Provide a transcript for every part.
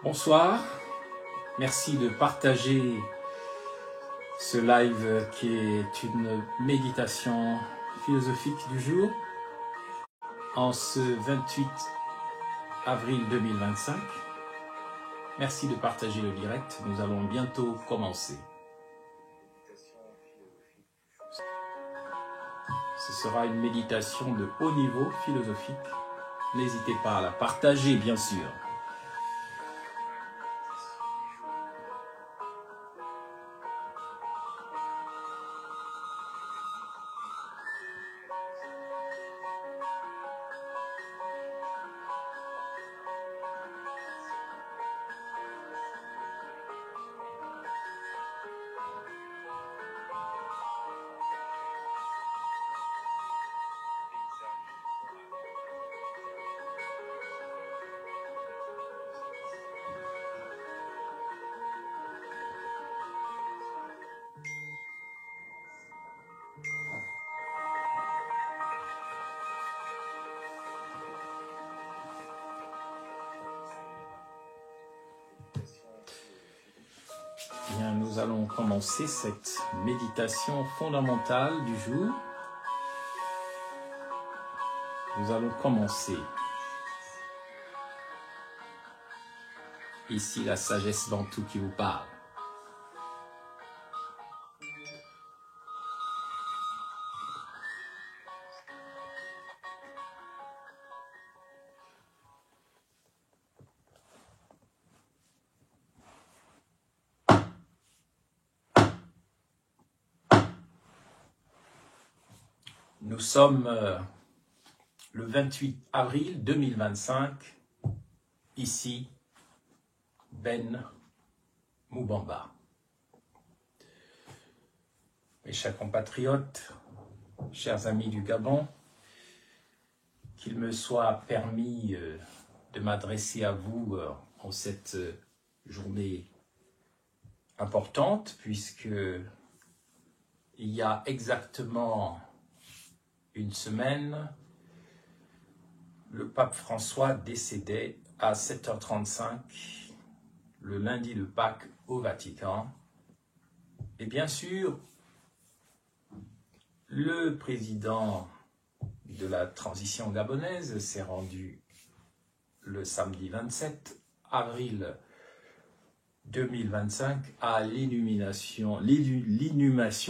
Bonsoir, merci de partager ce live qui est une méditation philosophique du jour en ce 28 avril 2025. Merci de partager le direct, nous allons bientôt commencer. Ce sera une méditation de haut niveau philosophique. N'hésitez pas à la partager, bien sûr. Bien, nous allons commencer cette méditation fondamentale du jour. Nous allons commencer. Ici, la sagesse bantoue qui vous parle. Nous sommes le 28 avril 2025, ici, Ben Moubamba. Mes chers compatriotes, chers amis du Gabon, qu'il me soit permis de m'adresser à vous en cette journée importante, puisque il y a exactement une semaine, le pape François décédait à 7h35, le lundi de Pâques au Vatican. Et bien sûr, le président de la transition gabonaise s'est rendu le samedi 27 avril 2025 à l'inhumation,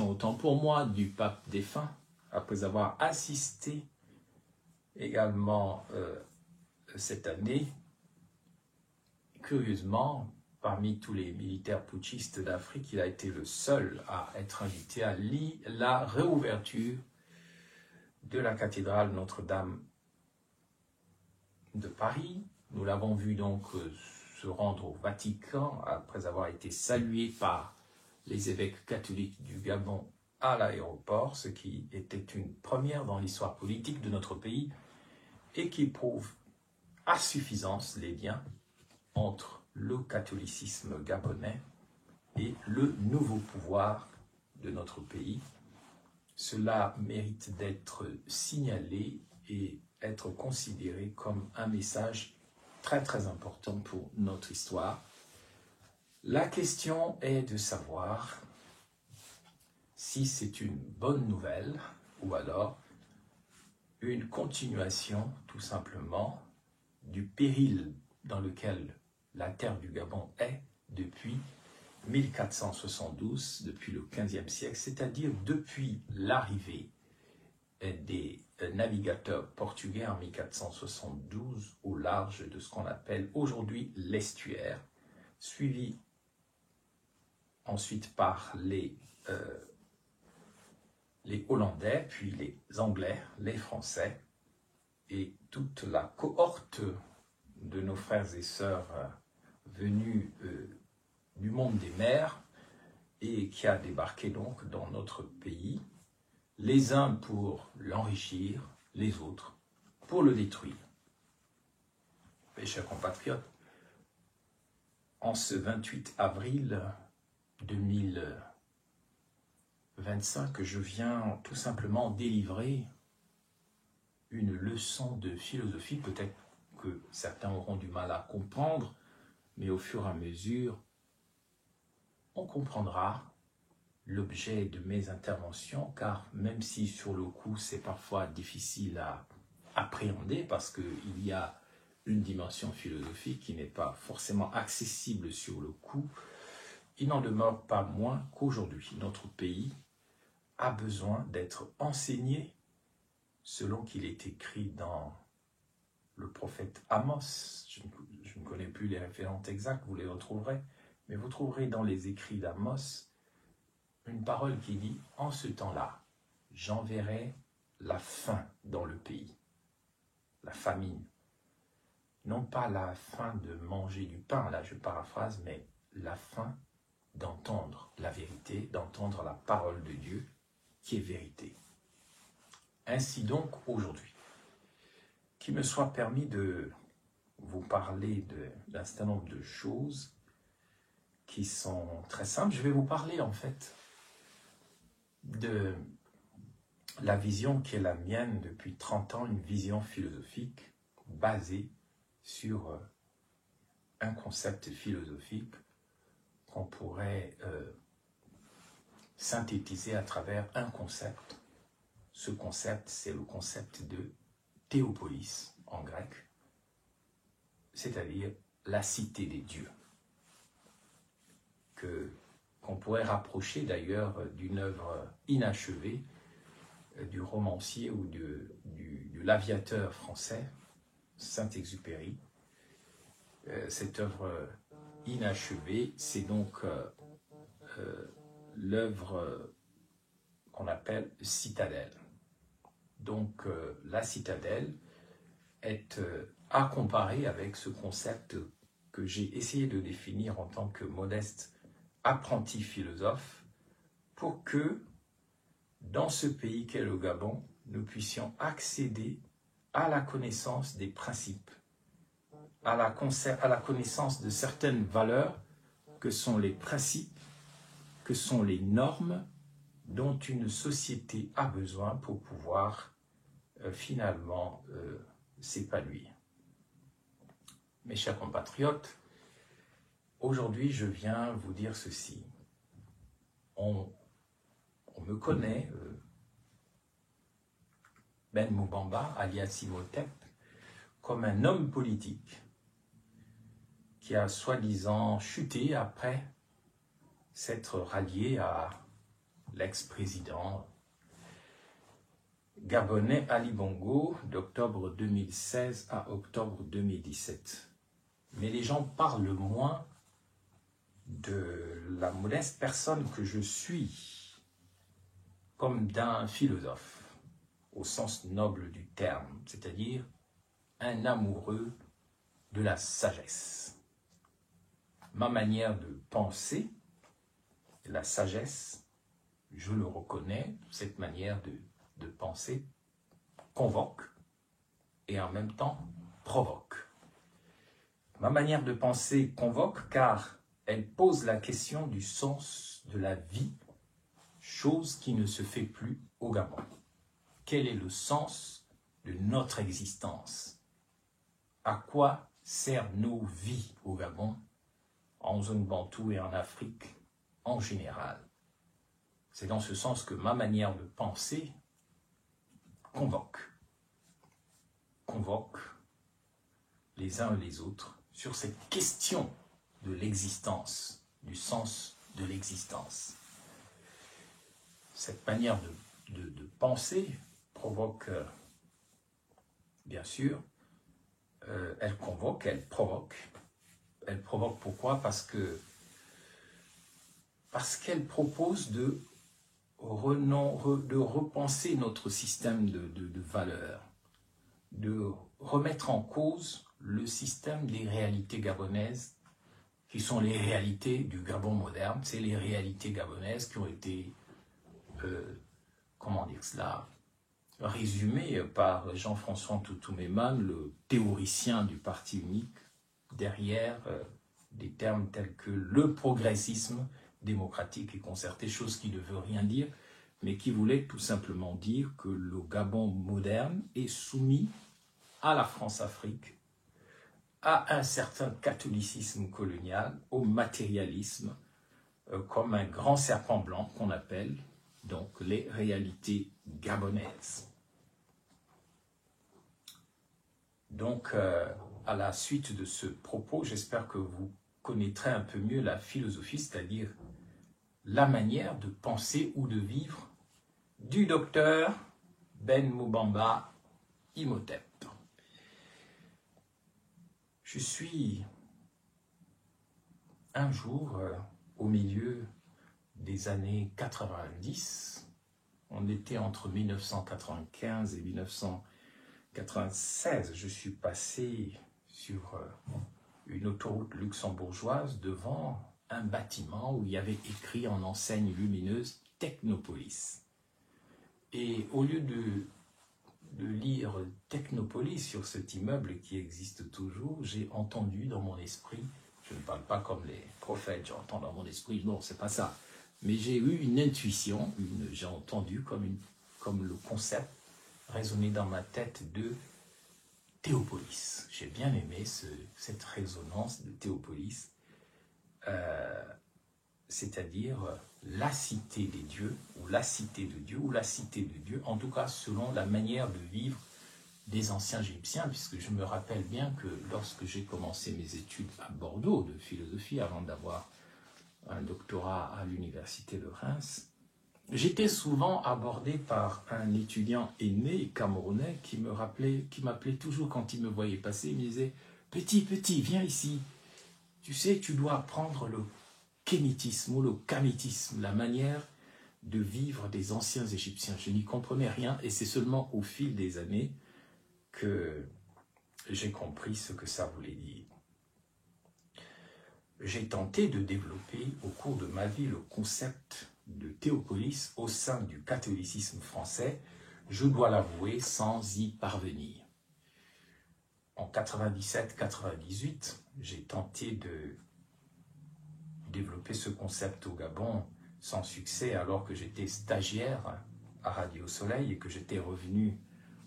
autant pour moi, du pape défunt, après avoir assisté également cette année, curieusement, parmi tous les militaires putschistes d'Afrique, il a été le seul à être invité à la réouverture de la cathédrale Notre-Dame de Paris. Nous l'avons vu donc se rendre au Vatican après avoir été salué par les évêques catholiques du Gabon à l'aéroport, ce qui était une première dans l'histoire politique de notre pays et qui prouve à suffisance les liens entre le catholicisme gabonais et le nouveau pouvoir de notre pays. Cela mérite d'être signalé et être considéré comme un message très très important pour notre histoire. La question est de savoir si c'est une bonne nouvelle ou alors une continuation tout simplement du péril dans lequel la terre du Gabon est depuis 1472, depuis le XVe siècle, c'est-à-dire depuis l'arrivée des navigateurs portugais en 1472 au large de ce qu'on appelle aujourd'hui l'estuaire, suivi ensuite par les Hollandais, puis les Anglais, les Français et toute la cohorte de nos frères et sœurs venus du monde des mers et qui a débarqué donc dans notre pays, les uns pour l'enrichir, les autres pour le détruire. Mes chers compatriotes, en ce 28 avril 2025, je viens tout simplement délivrer une leçon de philosophie, peut-être que certains auront du mal à comprendre, mais au fur et à mesure, on comprendra l'objet de mes interventions, car même si sur le coup c'est parfois difficile à appréhender parce qu'il y a une dimension philosophique qui n'est pas forcément accessible sur le coup, il n'en demeure pas moins qu'aujourd'hui, notre pays a besoin d'être enseigné selon qu'il est écrit dans le prophète Amos. Je ne connais plus les références exactes, vous les retrouverez, mais vous trouverez dans les écrits d'Amos une parole qui dit « En ce temps-là, j'enverrai la faim dans le pays », la famine. Non pas la faim de manger du pain, là je paraphrase, mais la faim d'entendre la vérité, d'entendre la parole de Dieu qui est vérité. Ainsi donc, aujourd'hui, qu'il me soit permis de vous parler d'un certain nombre de choses qui sont très simples. Je vais vous parler en fait de la vision qui est la mienne depuis 30 ans, une vision philosophique basée sur un concept philosophique qu'on pourrait synthétiser à travers un concept. Ce concept, c'est le concept de théopolis en grec, c'est-à-dire la cité des dieux, qu'on pourrait rapprocher d'ailleurs d'une œuvre inachevée du romancier ou de l'aviateur français, Saint-Exupéry. Cette œuvre inachevée, c'est donc l'œuvre qu'on appelle Citadelle. Donc la citadelle est à comparer avec ce concept que j'ai essayé de définir en tant que modeste apprenti philosophe pour que dans ce pays qu'est le Gabon, nous puissions accéder à la connaissance des principes, à la connaissance de certaines valeurs que sont les principes, que sont les normes dont une société a besoin pour pouvoir finalement s'épanouir. Mes chers compatriotes, aujourd'hui je viens vous dire ceci. On me connaît, Ben Moubamba, alias Imhotep, comme un homme politique qui a soi-disant chuté après s'être rallié à l'ex-président gabonais Ali Bongo d'octobre 2016 à octobre 2017. Mais les gens parlent moins de la modeste personne que je suis comme d'un philosophe au sens noble du terme, c'est-à-dire un amoureux de la sagesse. Ma manière de penser, la sagesse, je le reconnais, cette manière de penser convoque et en même temps provoque. Ma manière de penser convoque car elle pose la question du sens de la vie, chose qui ne se fait plus au Gabon. Quel est le sens de notre existence? À quoi servent nos vies au Gabon, en zone bantoue et en Afrique en général? C'est dans ce sens que ma manière de penser convoque les uns et les autres sur cette question de l'existence, du sens de l'existence. Cette manière de penser provoque, bien sûr, elle convoque, elle provoque. Elle provoque pourquoi? Parce qu'elle propose de repenser notre système de valeurs, de remettre en cause le système des réalités gabonaises, qui sont les réalités du Gabon moderne. C'est les réalités gabonaises qui ont été, comment dire cela, résumées par Jean-François Ntoutou-Méman, le théoricien du parti unique, derrière des termes tels que le progressisme démocratique et concerté, chose qui ne veut rien dire, mais qui voulait tout simplement dire que le Gabon moderne est soumis à la France-Afrique, à un certain catholicisme colonial, au matérialisme, comme un grand serpent blanc qu'on appelle donc les réalités gabonaises. Donc, à la suite de ce propos, j'espère que vous connaîtrez un peu mieux la philosophie, c'est-à-dire la manière de penser ou de vivre du docteur Ben Moubamba Imhotep. Je suis un jour au milieu des années 90, on était entre 1995 et 1996, je suis passé sur une autoroute luxembourgeoise devant un bâtiment où il y avait écrit en enseigne lumineuse Technopolis. Et au lieu de lire Technopolis sur cet immeuble qui existe toujours, j'ai entendu dans mon esprit, je ne parle pas comme les prophètes, j'entends dans mon esprit, non, c'est pas ça, mais j'ai eu une intuition, j'ai entendu comme le concept résonner dans ma tête de Théopolis. J'ai bien aimé cette résonance de Théopolis, c'est-à-dire la cité des dieux, ou la cité de Dieu, ou la cité de Dieu, en tout cas selon la manière de vivre des anciens Égyptiens, puisque je me rappelle bien que lorsque j'ai commencé mes études à Bordeaux de philosophie, avant d'avoir un doctorat à l'université de Reims, j'étais souvent abordé par un étudiant aîné camerounais qui m'appelait toujours quand il me voyait passer, il me disait « Petit, viens ici, tu sais, tu dois apprendre le kémitisme ou le kamitisme, la manière de vivre des anciens Égyptiens. » Je n'y comprenais rien et c'est seulement au fil des années que j'ai compris ce que ça voulait dire. J'ai tenté de développer au cours de ma vie le concept de Théopolis au sein du catholicisme français, je dois l'avouer, sans y parvenir. En 97-98, j'ai tenté de développer ce concept au Gabon sans succès alors que j'étais stagiaire à Radio Soleil et que j'étais revenu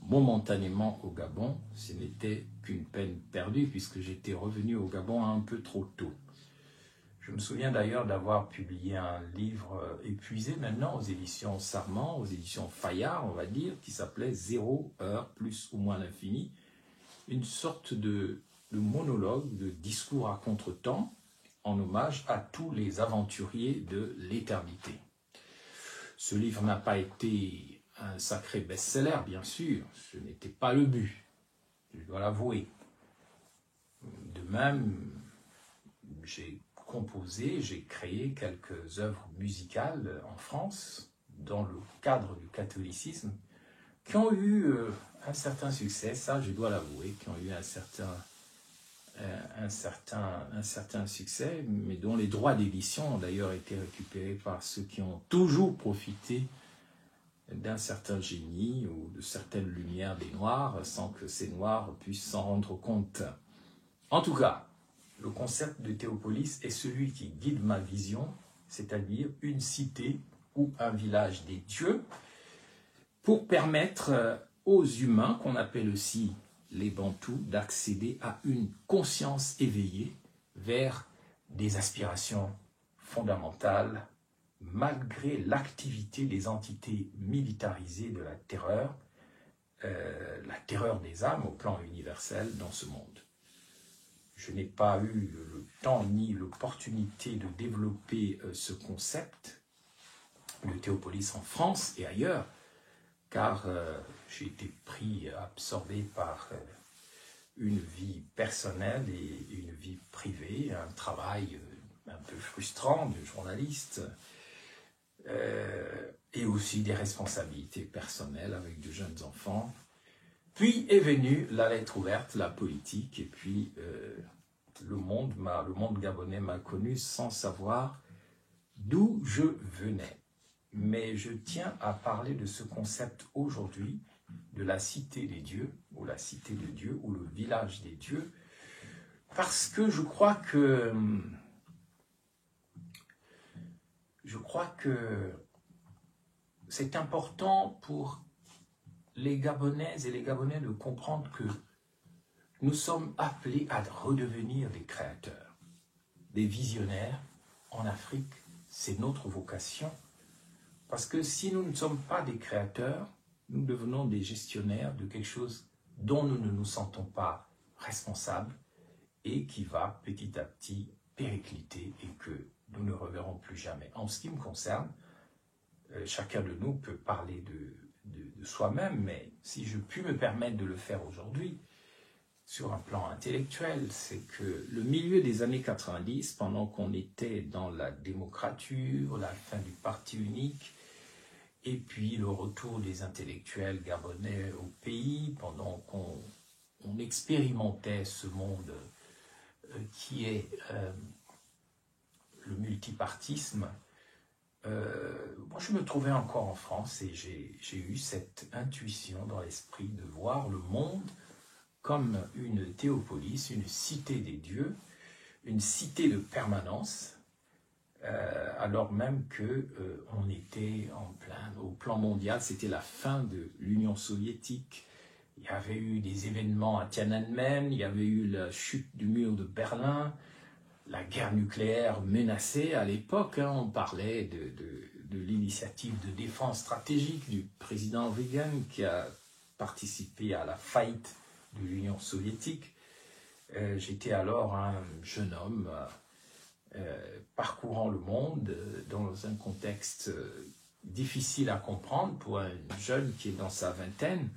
momentanément au Gabon. Ce n'était qu'une peine perdue puisque j'étais revenu au Gabon un peu trop tôt. Je me souviens d'ailleurs d'avoir publié un livre épuisé maintenant aux éditions Sarment, aux éditions Fayard, on va dire, qui s'appelait 0 heure plus ou moins l'infini, une sorte de monologue, de discours à contre-temps, en hommage à tous les aventuriers de l'éternité. Ce livre n'a pas été un sacré best-seller, bien sûr, ce n'était pas le but, je dois l'avouer. De même, j'ai créé quelques œuvres musicales en France, dans le cadre du catholicisme, qui ont eu un certain succès, ça je dois l'avouer, qui ont eu un certain succès, mais dont les droits d'édition ont d'ailleurs été récupérés par ceux qui ont toujours profité d'un certain génie ou de certaines lumières des Noirs, sans que ces Noirs puissent s'en rendre compte. En tout cas, le concept de Théopolis est celui qui guide ma vision, c'est-à-dire une cité ou un village des dieux, pour permettre aux humains, qu'on appelle aussi les Bantous, d'accéder à une conscience éveillée vers des aspirations fondamentales, malgré l'activité des entités militarisées de la terreur des âmes au plan universel dans ce monde. Je n'ai pas eu le temps ni l'opportunité de développer ce concept de Théopolis en France et ailleurs, car j'ai été absorbé par une vie personnelle et une vie privée, un travail un peu frustrant de journaliste, et aussi des responsabilités personnelles avec de jeunes enfants. Puis est venue la lettre ouverte, la politique, et puis le monde gabonais m'a connu sans savoir d'où je venais. Mais je tiens à parler de ce concept aujourd'hui, de la cité des dieux, ou la cité de Dieu, ou le village des dieux, parce que je crois que c'est important pour les Gabonaises et les Gabonais de comprendre que nous sommes appelés à redevenir des créateurs, des visionnaires. En Afrique, c'est notre vocation. Parce que si nous ne sommes pas des créateurs, nous devenons des gestionnaires de quelque chose dont nous ne nous sentons pas responsables et qui va petit à petit péricliter et que nous ne reverrons plus jamais. En ce qui me concerne, chacun de nous peut parler de soi-même, mais si je puis me permettre de le faire aujourd'hui, sur un plan intellectuel, c'est que le milieu des années 90, pendant qu'on était dans la démocrature, la fin du parti unique, et puis le retour des intellectuels gabonais au pays, pendant qu'on expérimentait ce monde qui est le multipartisme, moi je me trouvais encore en France et j'ai eu cette intuition dans l'esprit de voir le monde comme une théopolis, une cité des dieux, une cité de permanence, alors même qu'on était au plan mondial, c'était la fin de l'Union soviétique. Il y avait eu des événements à Tiananmen, il y avait eu la chute du mur de Berlin, la guerre nucléaire menacée à l'époque. On parlait de l'initiative de défense stratégique du président Reagan qui a participé à la faillite de l'Union soviétique. J'étais alors un jeune homme parcourant le monde dans un contexte difficile à comprendre pour un jeune qui est dans sa vingtaine.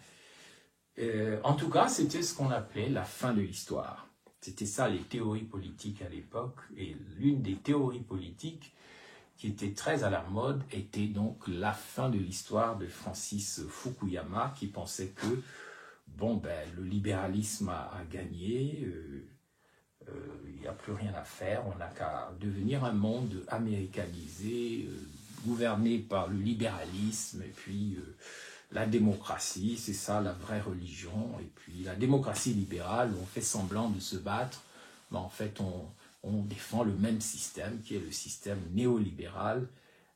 En tout cas, c'était ce qu'on appelait la fin de l'histoire. C'était ça les théories politiques à l'époque. Et l'une des théories politiques qui était très à la mode était donc la fin de l'histoire de Francis Fukuyama, qui pensait que le libéralisme a gagné, il n'y a plus rien à faire, on n'a qu'à devenir un monde américanisé, gouverné par le libéralisme, et puis la démocratie, c'est ça la vraie religion, et puis la démocratie libérale, on fait semblant de se battre, mais en fait on défend le même système qui est le système néolibéral,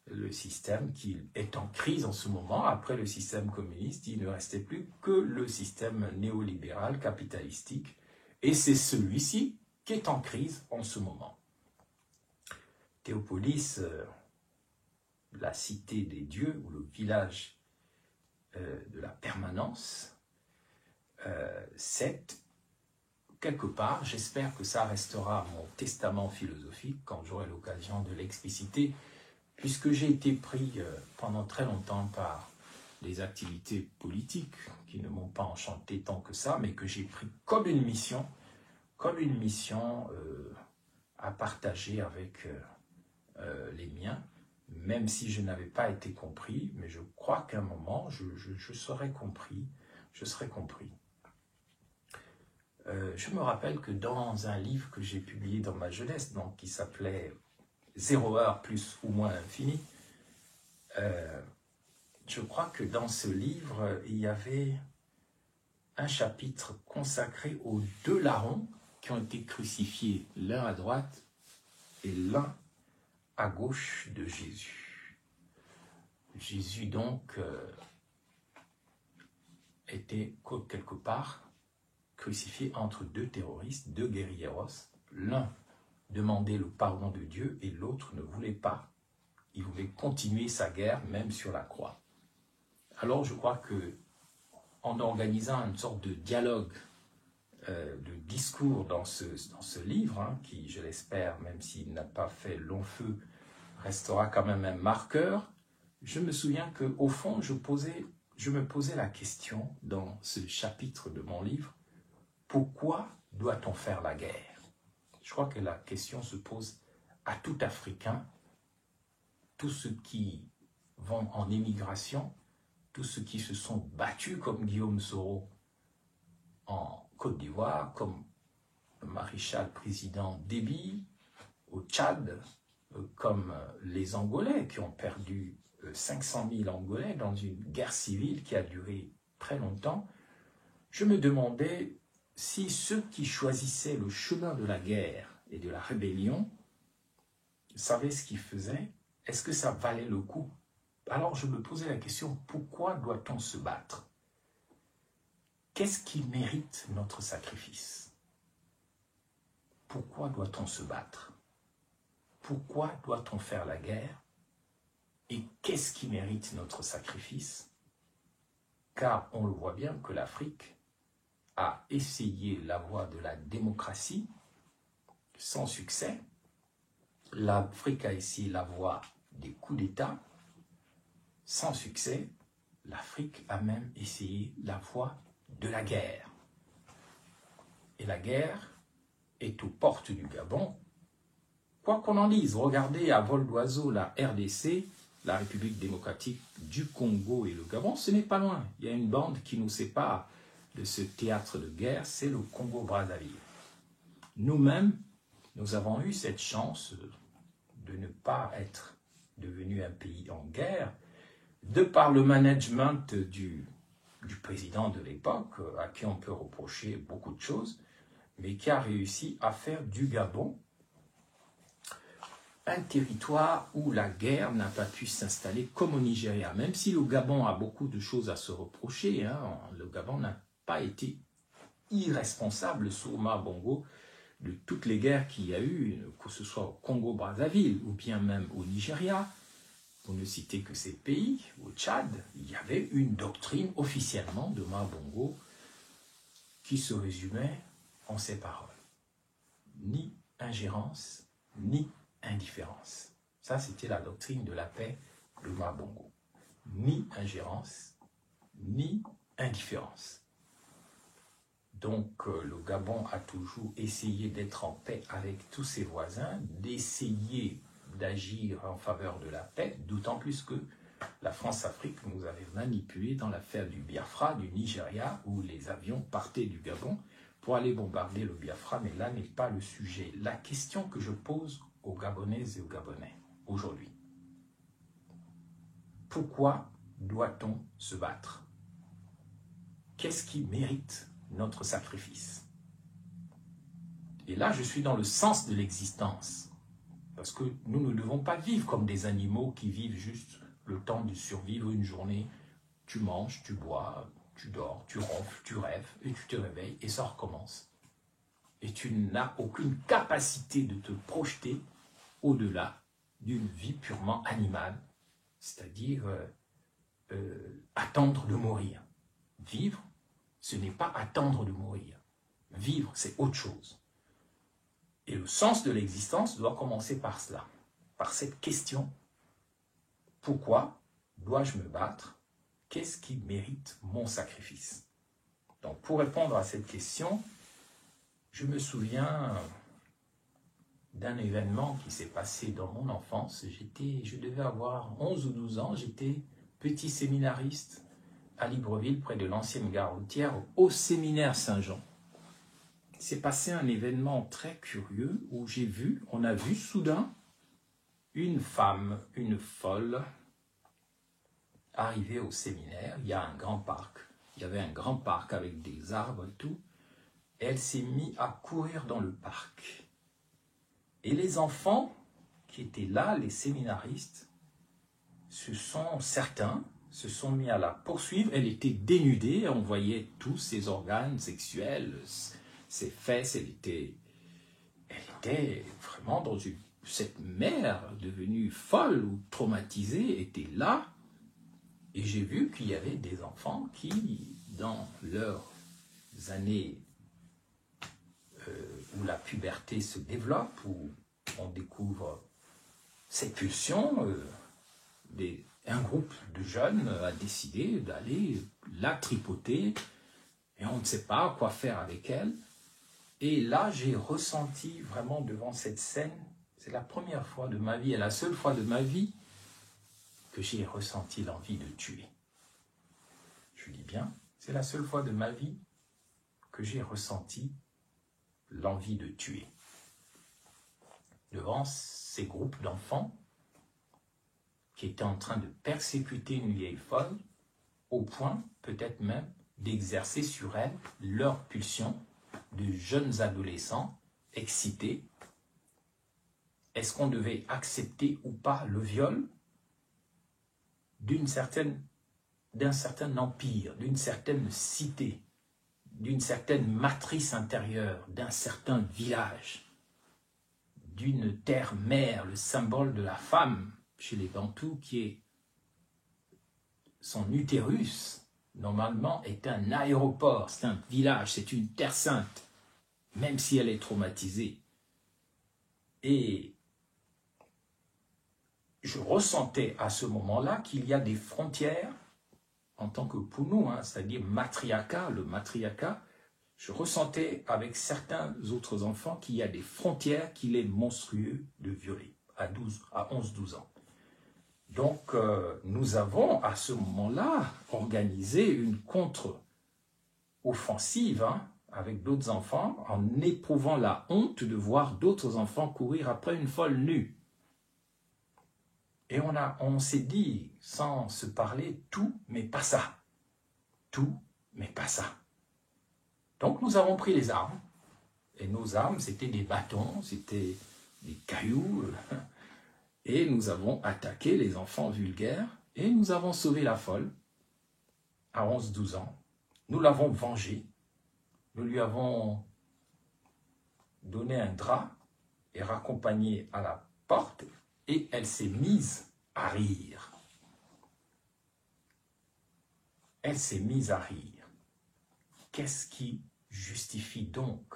le système qui est en crise en ce moment. Après le système communiste, il ne restait plus que le système néolibéral capitalistique. Et c'est celui-ci qui est en crise en ce moment. Théopolis, la cité des dieux, ou le village de la permanence, c'est quelque part, j'espère que ça restera mon testament philosophique quand j'aurai l'occasion de l'expliciter, puisque j'ai été pris pendant très longtemps par des activités politiques qui ne m'ont pas enchanté tant que ça, mais que j'ai pris comme une mission à partager avec les miens, même si je n'avais pas été compris, mais je crois qu'à un moment, je serai compris, je serai compris. Je me rappelle que dans un livre que j'ai publié dans ma jeunesse, donc, qui s'appelait 0 heure plus ou moins infini, je crois que dans ce livre, il y avait un chapitre consacré aux deux larrons qui ont été crucifiés, l'un à droite et l'un à gauche de Jésus. Jésus donc était quelque part crucifié entre deux terroristes, deux guérilleros. L'un demandait le pardon de Dieu et l'autre ne voulait pas. Il voulait continuer sa guerre même sur la croix. Alors je crois que en organisant une sorte de dialogue, de discours dans ce livre, qui, je l'espère, même s'il n'a pas fait long feu, restera quand même un marqueur, je me souviens qu'au fond, je me posais la question dans ce chapitre de mon livre, pourquoi doit-on faire la guerre? Je crois que la question se pose à tout Africain, tous ceux qui vont en émigration, tous ceux qui se sont battus comme Guillaume Soro en Côte d'Ivoire, comme le maréchal président Déby au Tchad, comme les Angolais qui ont perdu 500 000 Angolais dans une guerre civile qui a duré très longtemps. Je me demandais si ceux qui choisissaient le chemin de la guerre et de la rébellion savaient ce qu'ils faisaient, est-ce que ça valait le coup? Alors je me posais la question, pourquoi doit-on se battre? qu'est-ce qui mérite notre sacrifice? Pourquoi doit-on se battre? Pourquoi doit-on faire la guerre? Et qu'est-ce qui mérite notre sacrifice? Car on le voit bien que l'Afrique a essayé la voie de la démocratie sans succès. L'Afrique a essayé la voie des coups d'État sans succès. L'Afrique a même essayé la voie de la guerre. Et la guerre est aux portes du Gabon. Quoi qu'on en dise, regardez à vol d'oiseau la RDC, la République démocratique du Congo et le Gabon, ce n'est pas loin. Il y a une bande qui nous sépare de ce théâtre de guerre, c'est le Congo-Brazzaville. Nous-mêmes, nous avons eu cette chance de ne pas être devenu un pays en guerre, de par le management du président de l'époque, à qui on peut reprocher beaucoup de choses, mais qui a réussi à faire du Gabon un territoire où la guerre n'a pas pu s'installer comme au Nigeria. Même si le Gabon a beaucoup de choses à se reprocher, hein, le Gabon n'a pas été irresponsable sous Omar Bongo de toutes les guerres qu'il y a eu, que ce soit au Congo-Brazzaville ou bien même au Nigeria, pour ne citer que ces pays, au Tchad, il y avait une doctrine officiellement de Omar Bongo qui se résumait en ces paroles. Ni ingérence, ni indifférence. Ça, c'était la doctrine de la paix de Omar Bongo. Ni ingérence, ni indifférence. Donc, le Gabon a toujours essayé d'être en paix avec tous ses voisins, d'essayer d'agir en faveur de la paix, d'autant plus que la France-Afrique nous avait manipulés dans l'affaire du Biafra, du Nigeria, où les avions partaient du Gabon pour aller bombarder le Biafra, mais là n'est pas le sujet. La question que je pose aux Gabonaises et aux Gabonais aujourd'hui, pourquoi doit-on se battre? Qu'est-ce qui mérite notre sacrifice? Et là, je suis dans le sens de l'existence. Parce que nous ne devons pas vivre comme des animaux qui vivent juste le temps de survivre une journée. Tu manges, tu bois, tu dors, tu ronfles, tu rêves, et tu te réveilles, et ça recommence. Et tu n'as aucune capacité de te projeter au-delà d'une vie purement animale, c'est-à-dire attendre de mourir. Vivre, ce n'est pas attendre de mourir. Vivre, c'est autre chose. Et le sens de l'existence doit commencer par cela, par cette question. Pourquoi dois-je me battre? Qu'est-ce qui mérite mon sacrifice? Donc, pour répondre à cette question, je me souviens d'un événement qui s'est passé dans mon enfance. Je devais avoir 11 ou 12 ans, j'étais petit séminariste à Libreville, près de l'ancienne gare routière, au séminaire Saint-Jean. Il s'est passé un événement très curieux où on a vu soudain une femme, une folle, arriver au séminaire. Il y a un grand parc. Il y avait un grand parc avec des arbres et tout. Et elle s'est mise à courir dans le parc. Et les enfants qui étaient là, les séminaristes, certains se sont mis à la poursuivre. Elle était dénudée, on voyait tous ses organes sexuels, ses fesses, elle était vraiment dans cette mère devenue folle ou traumatisée était là. Et j'ai vu qu'il y avait des enfants qui, dans leurs années où la puberté se développe, où on découvre cette pulsion, un groupe de jeunes a décidé d'aller la tripoter et on ne sait pas quoi faire avec elle. Et là, j'ai ressenti vraiment devant cette scène, c'est la première fois de ma vie et la seule fois de ma vie que j'ai ressenti l'envie de tuer. Je dis bien, c'est la seule fois de ma vie que j'ai ressenti l'envie de tuer. Devant ces groupes d'enfants qui étaient en train de persécuter une vieille folle, au point peut-être même d'exercer sur elle leur pulsion de jeunes adolescents excités. Est-ce qu'on devait accepter ou pas le viol d'un certain empire, d'une certaine cité? d'une certaine matrice intérieure, d'un certain village, d'une terre-mère, le symbole de la femme chez les Bantous, qui est son utérus, normalement, est un aéroport, c'est un village, c'est une terre sainte, même si elle est traumatisée. Et je ressentais à ce moment-là qu'il y a des frontières, en tant que pour nous, hein, c'est-à-dire matriarcat, le matriarcat, je ressentais avec certains autres enfants qu'il y a des frontières qu'il est monstrueux de violer à 11-12 ans. Donc, nous avons à ce moment-là organisé une contre-offensive hein, avec d'autres enfants en éprouvant la honte de voir d'autres enfants courir après une folle nue. Et on s'est dit, sans se parler, tout, mais pas ça. Tout, mais pas ça. Donc, nous avons pris les armes. Et nos armes, c'était des bâtons, c'était des cailloux. Et nous avons attaqué les enfants vulgaires. Et nous avons sauvé la folle à 11-12 ans. Nous l'avons vengée. Nous lui avons donné un drap et raccompagné à la porte. Et elle s'est mise à rire. Elle s'est mise à rire. Qu'est-ce qui justifie donc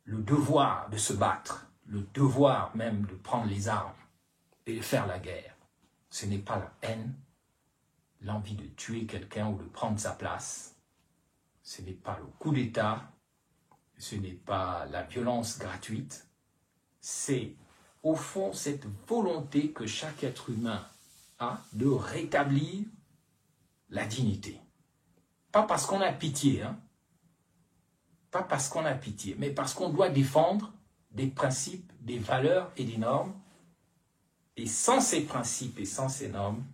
le devoir de se battre, le devoir même de prendre les armes et de faire la guerre? Ce n'est pas la haine, l'envie de tuer quelqu'un ou de prendre sa place. Ce n'est pas le coup d'État, ce n'est pas la violence gratuite. C'est au fond cette volonté que chaque être humain a de rétablir la dignité. Pas parce qu'on a pitié, hein? Pas parce qu'on a pitié, mais parce qu'on doit défendre des principes, des valeurs et des normes. Et sans ces principes et sans ces normes,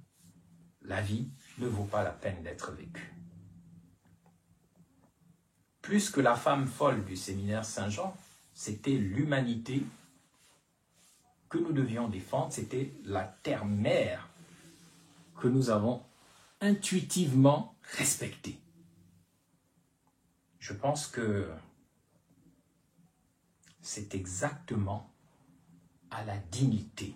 la vie ne vaut pas la peine d'être vécue. Plus que la femme folle du séminaire Saint-Jean, c'était l'humanité que nous devions défendre, c'était la terre-mère que nous avons intuitivement respectée. Je pense que c'est exactement à la dignité,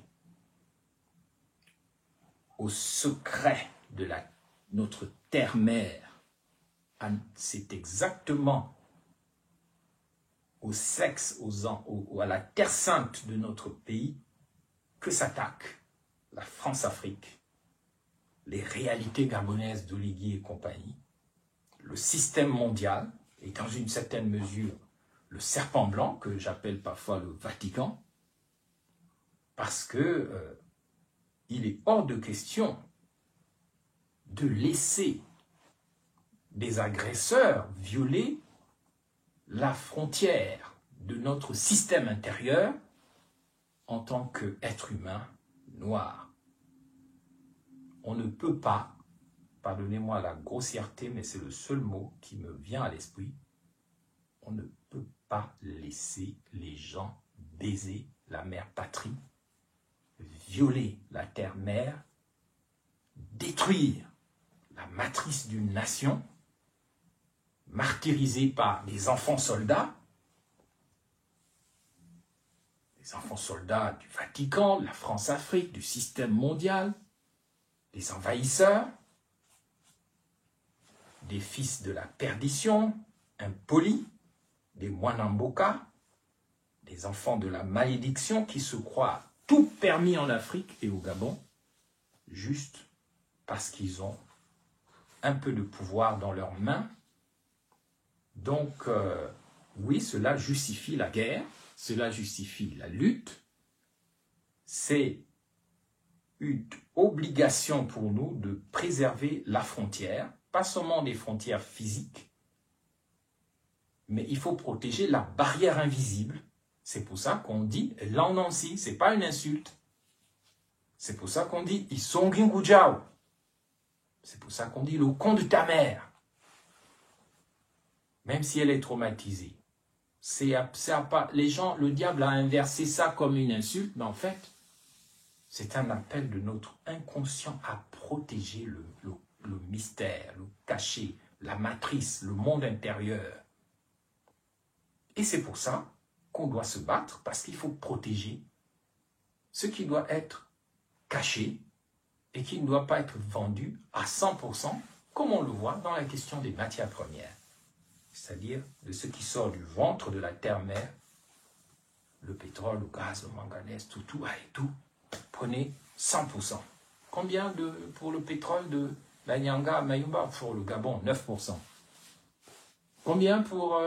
au secret de notre terre-mère, c'est exactement au sexe, à la terre sainte de notre pays que s'attaque la France-Afrique, les réalités gabonaises d'Oligui et compagnie, le système mondial, et dans une certaine mesure, le serpent blanc, que j'appelle parfois le Vatican, parce que il est hors de question de laisser des agresseurs violer la frontière de notre système intérieur en tant qu'être humain noir. On ne peut pas, pardonnez-moi la grossièreté, mais c'est le seul mot qui me vient à l'esprit, on ne peut pas laisser les gens baiser la mère patrie, violer la terre-mère, détruire la matrice d'une nation, martyrisée par des enfants soldats, des enfants soldats du Vatican, de la France-Afrique, du système mondial, des envahisseurs, des fils de la perdition, impolis, des Mwanamboka, des enfants de la malédiction qui se croient tout permis en Afrique et au Gabon, juste parce qu'ils ont un peu de pouvoir dans leurs mains. Donc, oui, cela justifie la guerre, cela justifie la lutte. C'est une obligation pour nous de préserver la frontière, pas seulement des frontières physiques, mais il faut protéger la barrière invisible. C'est pour ça qu'on dit « Lan Nancy », ce n'est pas une insulte. C'est pour ça qu'on dit « Isongin Gujao ». C'est pour ça qu'on dit « le con de ta mère ». Même si elle est traumatisée. Les gens, le diable a inversé ça comme une insulte, mais en fait, c'est un appel de notre inconscient à protéger le mystère, le cacher, la matrice, le monde intérieur. Et c'est pour ça qu'on doit se battre, parce qu'il faut protéger ce qui doit être caché et qui ne doit pas être vendu à 100%, comme on le voit dans la question des matières premières, c'est-à-dire de ce qui sort du ventre de la terre-mère, le pétrole, le gaz, le manganèse, tout, allez, tout. Prenez 100%. Combien pour le pétrole de la Nyanga à Mayumba? Pour le Gabon, 9%. Combien pour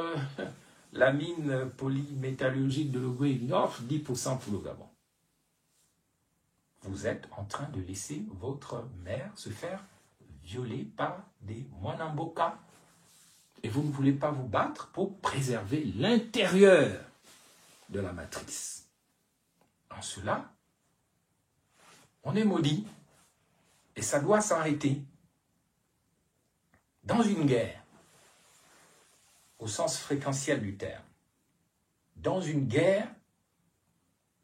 la mine polymétallurgique de l'Ogooué Nord? 10% pour le Gabon. Vous êtes en train de laisser votre mère se faire violer par des Mwanamboka. Et vous ne voulez pas vous battre pour préserver l'intérieur de la matrice. En cela, on est maudit. Et ça doit s'arrêter. Dans une guerre, au sens fréquentiel du terme, dans une guerre,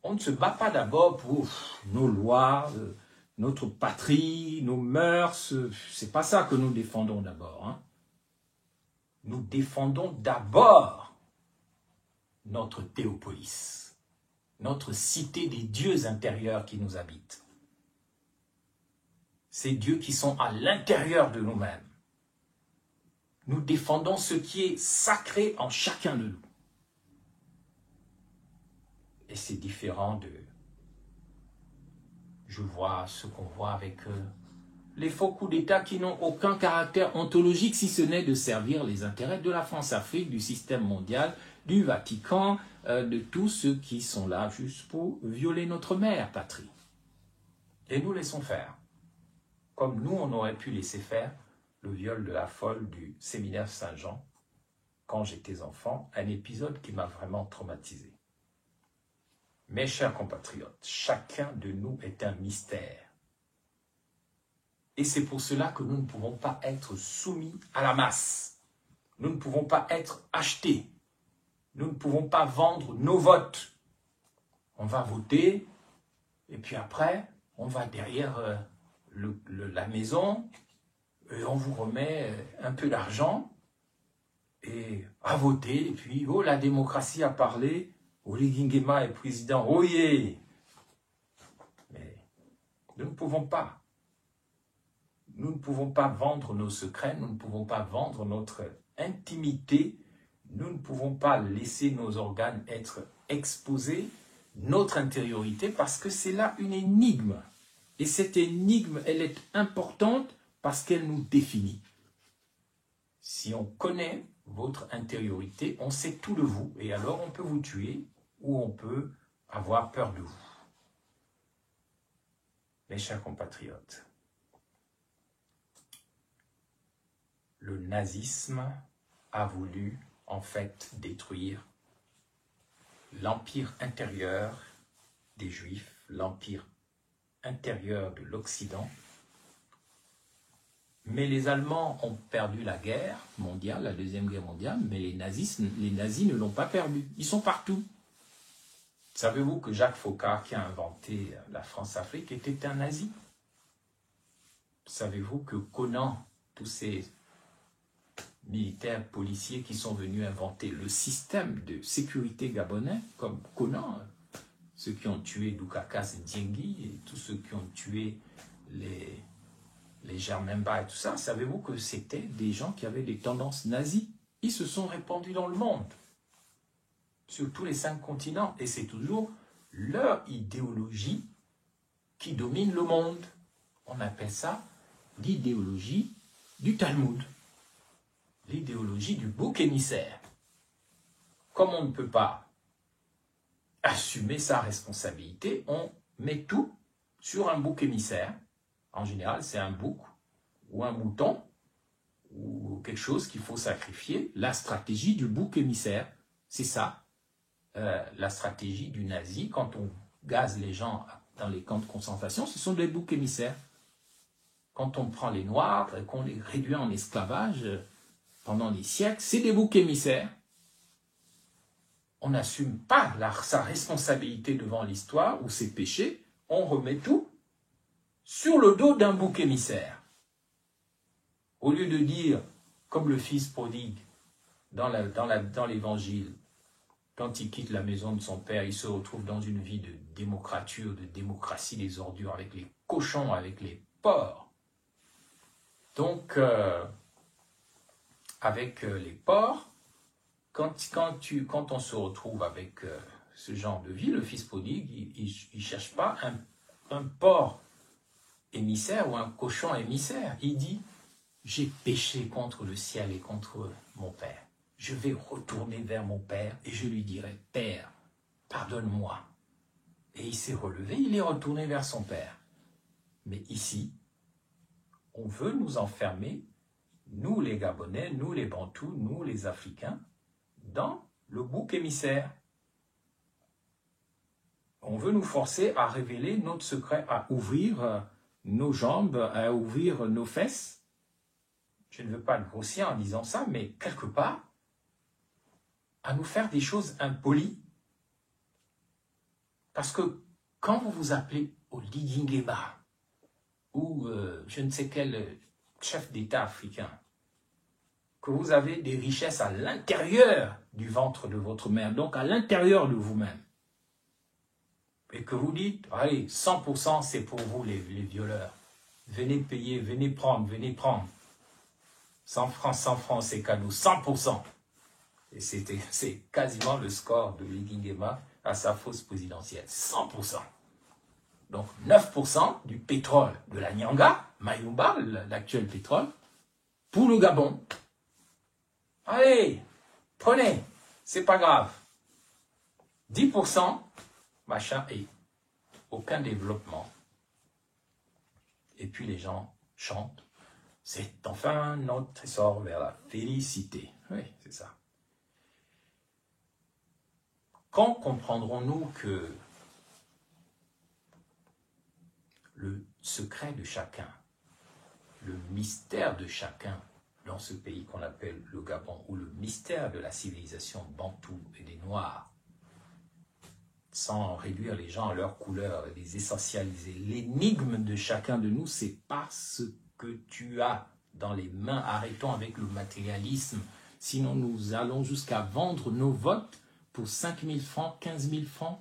on ne se bat pas d'abord pour nos lois, notre patrie, nos mœurs. C'est pas ça que nous défendons d'abord. Hein. Nous défendons d'abord notre théopolis, notre cité des dieux intérieurs qui nous habitent. Ces dieux qui sont à l'intérieur de nous-mêmes. Nous défendons ce qui est sacré en chacun de nous. Et c'est différent de... Je vois ce qu'on voit avec les faux coups d'État qui n'ont aucun caractère ontologique, si ce n'est de servir les intérêts de la France-Afrique, du système mondial, du Vatican, de tous ceux qui sont là juste pour violer notre mère patrie. Et nous laissons faire. Comme nous, on aurait pu laisser faire le viol de la folle du séminaire Saint-Jean quand j'étais enfant, un épisode qui m'a vraiment traumatisé. Mes chers compatriotes, chacun de nous est un mystère. Et c'est pour cela que nous ne pouvons pas être soumis à la masse. Nous ne pouvons pas être achetés. Nous ne pouvons pas vendre nos votes. On va voter, et puis après, on va derrière la maison, et on vous remet un peu d'argent, et à voter, et puis, oh, la démocratie a parlé, Oligui Nguema est président, oh yeah. Mais nous ne pouvons pas. Nous ne pouvons pas vendre nos secrets, nous ne pouvons pas vendre notre intimité, nous ne pouvons pas laisser nos organes être exposés, notre intériorité, parce que c'est là une énigme. Et cette énigme, elle est importante parce qu'elle nous définit. Si on connaît votre intériorité, on sait tout de vous, et alors on peut vous tuer ou on peut avoir peur de vous. Mes chers compatriotes, le nazisme a voulu en fait détruire l'empire intérieur des Juifs, l'empire intérieur de l'Occident. Mais les Allemands ont perdu la guerre mondiale, la Deuxième Guerre mondiale, mais les nazis ne l'ont pas perdu. Ils sont partout. Savez-vous que Jacques Foccart, qui a inventé la France-Afrique, était un nazi? Savez-vous que Conan, tous ces militaires, policiers qui sont venus inventer le système de sécurité gabonais, comme Conan, ceux qui ont tué Doukakas Ndiengi, et tous ceux qui ont tué les Germain-Ba et tout ça, savez-vous que c'était des gens qui avaient des tendances nazies? Ils se sont répandus dans le monde, sur tous les 5 continents, et c'est toujours leur idéologie qui domine le monde. On appelle ça l'idéologie du Talmud, l'idéologie du bouc émissaire. Comme on ne peut pas assumer sa responsabilité, on met tout sur un bouc émissaire. En général, c'est un bouc ou un mouton ou quelque chose qu'il faut sacrifier. La stratégie du bouc émissaire, c'est ça. La stratégie du nazi, quand on gaze les gens dans les camps de concentration, ce sont des boucs émissaires. Quand on prend les Noirs et qu'on les réduit en esclavage pendant des siècles, c'est des boucs émissaires. On n'assume pas sa responsabilité devant l'histoire ou ses péchés, on remet tout sur le dos d'un bouc émissaire. Au lieu de dire, comme le fils prodigue dans l'évangile. Quand il quitte la maison de son père, il se retrouve dans une vie de démocrature, de démocratie des ordures, avec les cochons, avec les porcs. Donc, avec les porcs, quand on se retrouve avec ce genre de vie, le fils prodigue, il ne cherche pas un porc émissaire ou un cochon émissaire. Il dit, j'ai péché contre le ciel et contre mon père. Je vais retourner vers mon père et je lui dirai, Père, pardonne-moi. Et il s'est relevé, il est retourné vers son père. Mais ici, on veut nous enfermer, nous les Gabonais, nous les Bantous, nous les Africains, dans le bouc émissaire. On veut nous forcer à révéler notre secret, à ouvrir nos jambes, à ouvrir nos fesses. Je ne veux pas le grossir en disant ça, mais quelque part, à nous faire des choses impolies. Parce que quand vous vous appelez Oligingema ou je ne sais quel chef d'État africain, que vous avez des richesses à l'intérieur du ventre de votre mère, donc à l'intérieur de vous-même, et que vous dites, allez, 100% c'est pour vous les violeurs. Venez payer, venez prendre, venez prendre. 100 francs, c'est cadeau, 100%. Et c'est quasiment le score de Ligingema à sa fausse présidentielle, 100%. Donc 9% du pétrole de la Nyanga, Mayumba, l'actuel pétrole, pour le Gabon. Allez, prenez, c'est pas grave. 10%, machin, et aucun développement. Et puis les gens chantent, c'est enfin notre trésor vers la félicité. Oui, c'est ça. Quand comprendrons-nous que le secret de chacun, le mystère de chacun dans ce pays qu'on appelle le Gabon, ou le mystère de la civilisation bantoue et des Noirs, sans réduire les gens à leur couleur et les essentialiser, l'énigme de chacun de nous, c'est pas ce que tu as dans les mains. Arrêtons avec le matérialisme, sinon nous allons jusqu'à vendre nos votes pour 5 000 francs, 15 000 francs,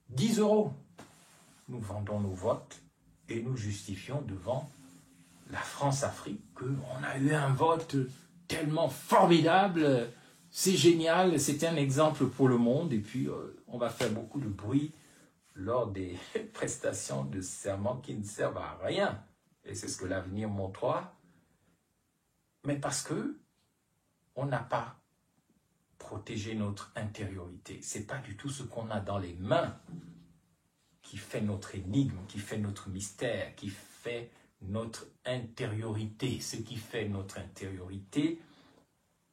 10 €. Nous vendons nos votes et nous justifions devant la France-Afrique qu'on a eu un vote tellement formidable, c'est génial, c'est un exemple pour le monde. Et puis on va faire beaucoup de bruit lors des prestations de serment qui ne servent à rien. Et c'est ce que l'avenir montrera. Mais parce que on n'a pas protéger notre intériorité. Ce n'est pas du tout ce qu'on a dans les mains qui fait notre énigme, qui fait notre mystère, qui fait notre intériorité. Ce qui fait notre intériorité,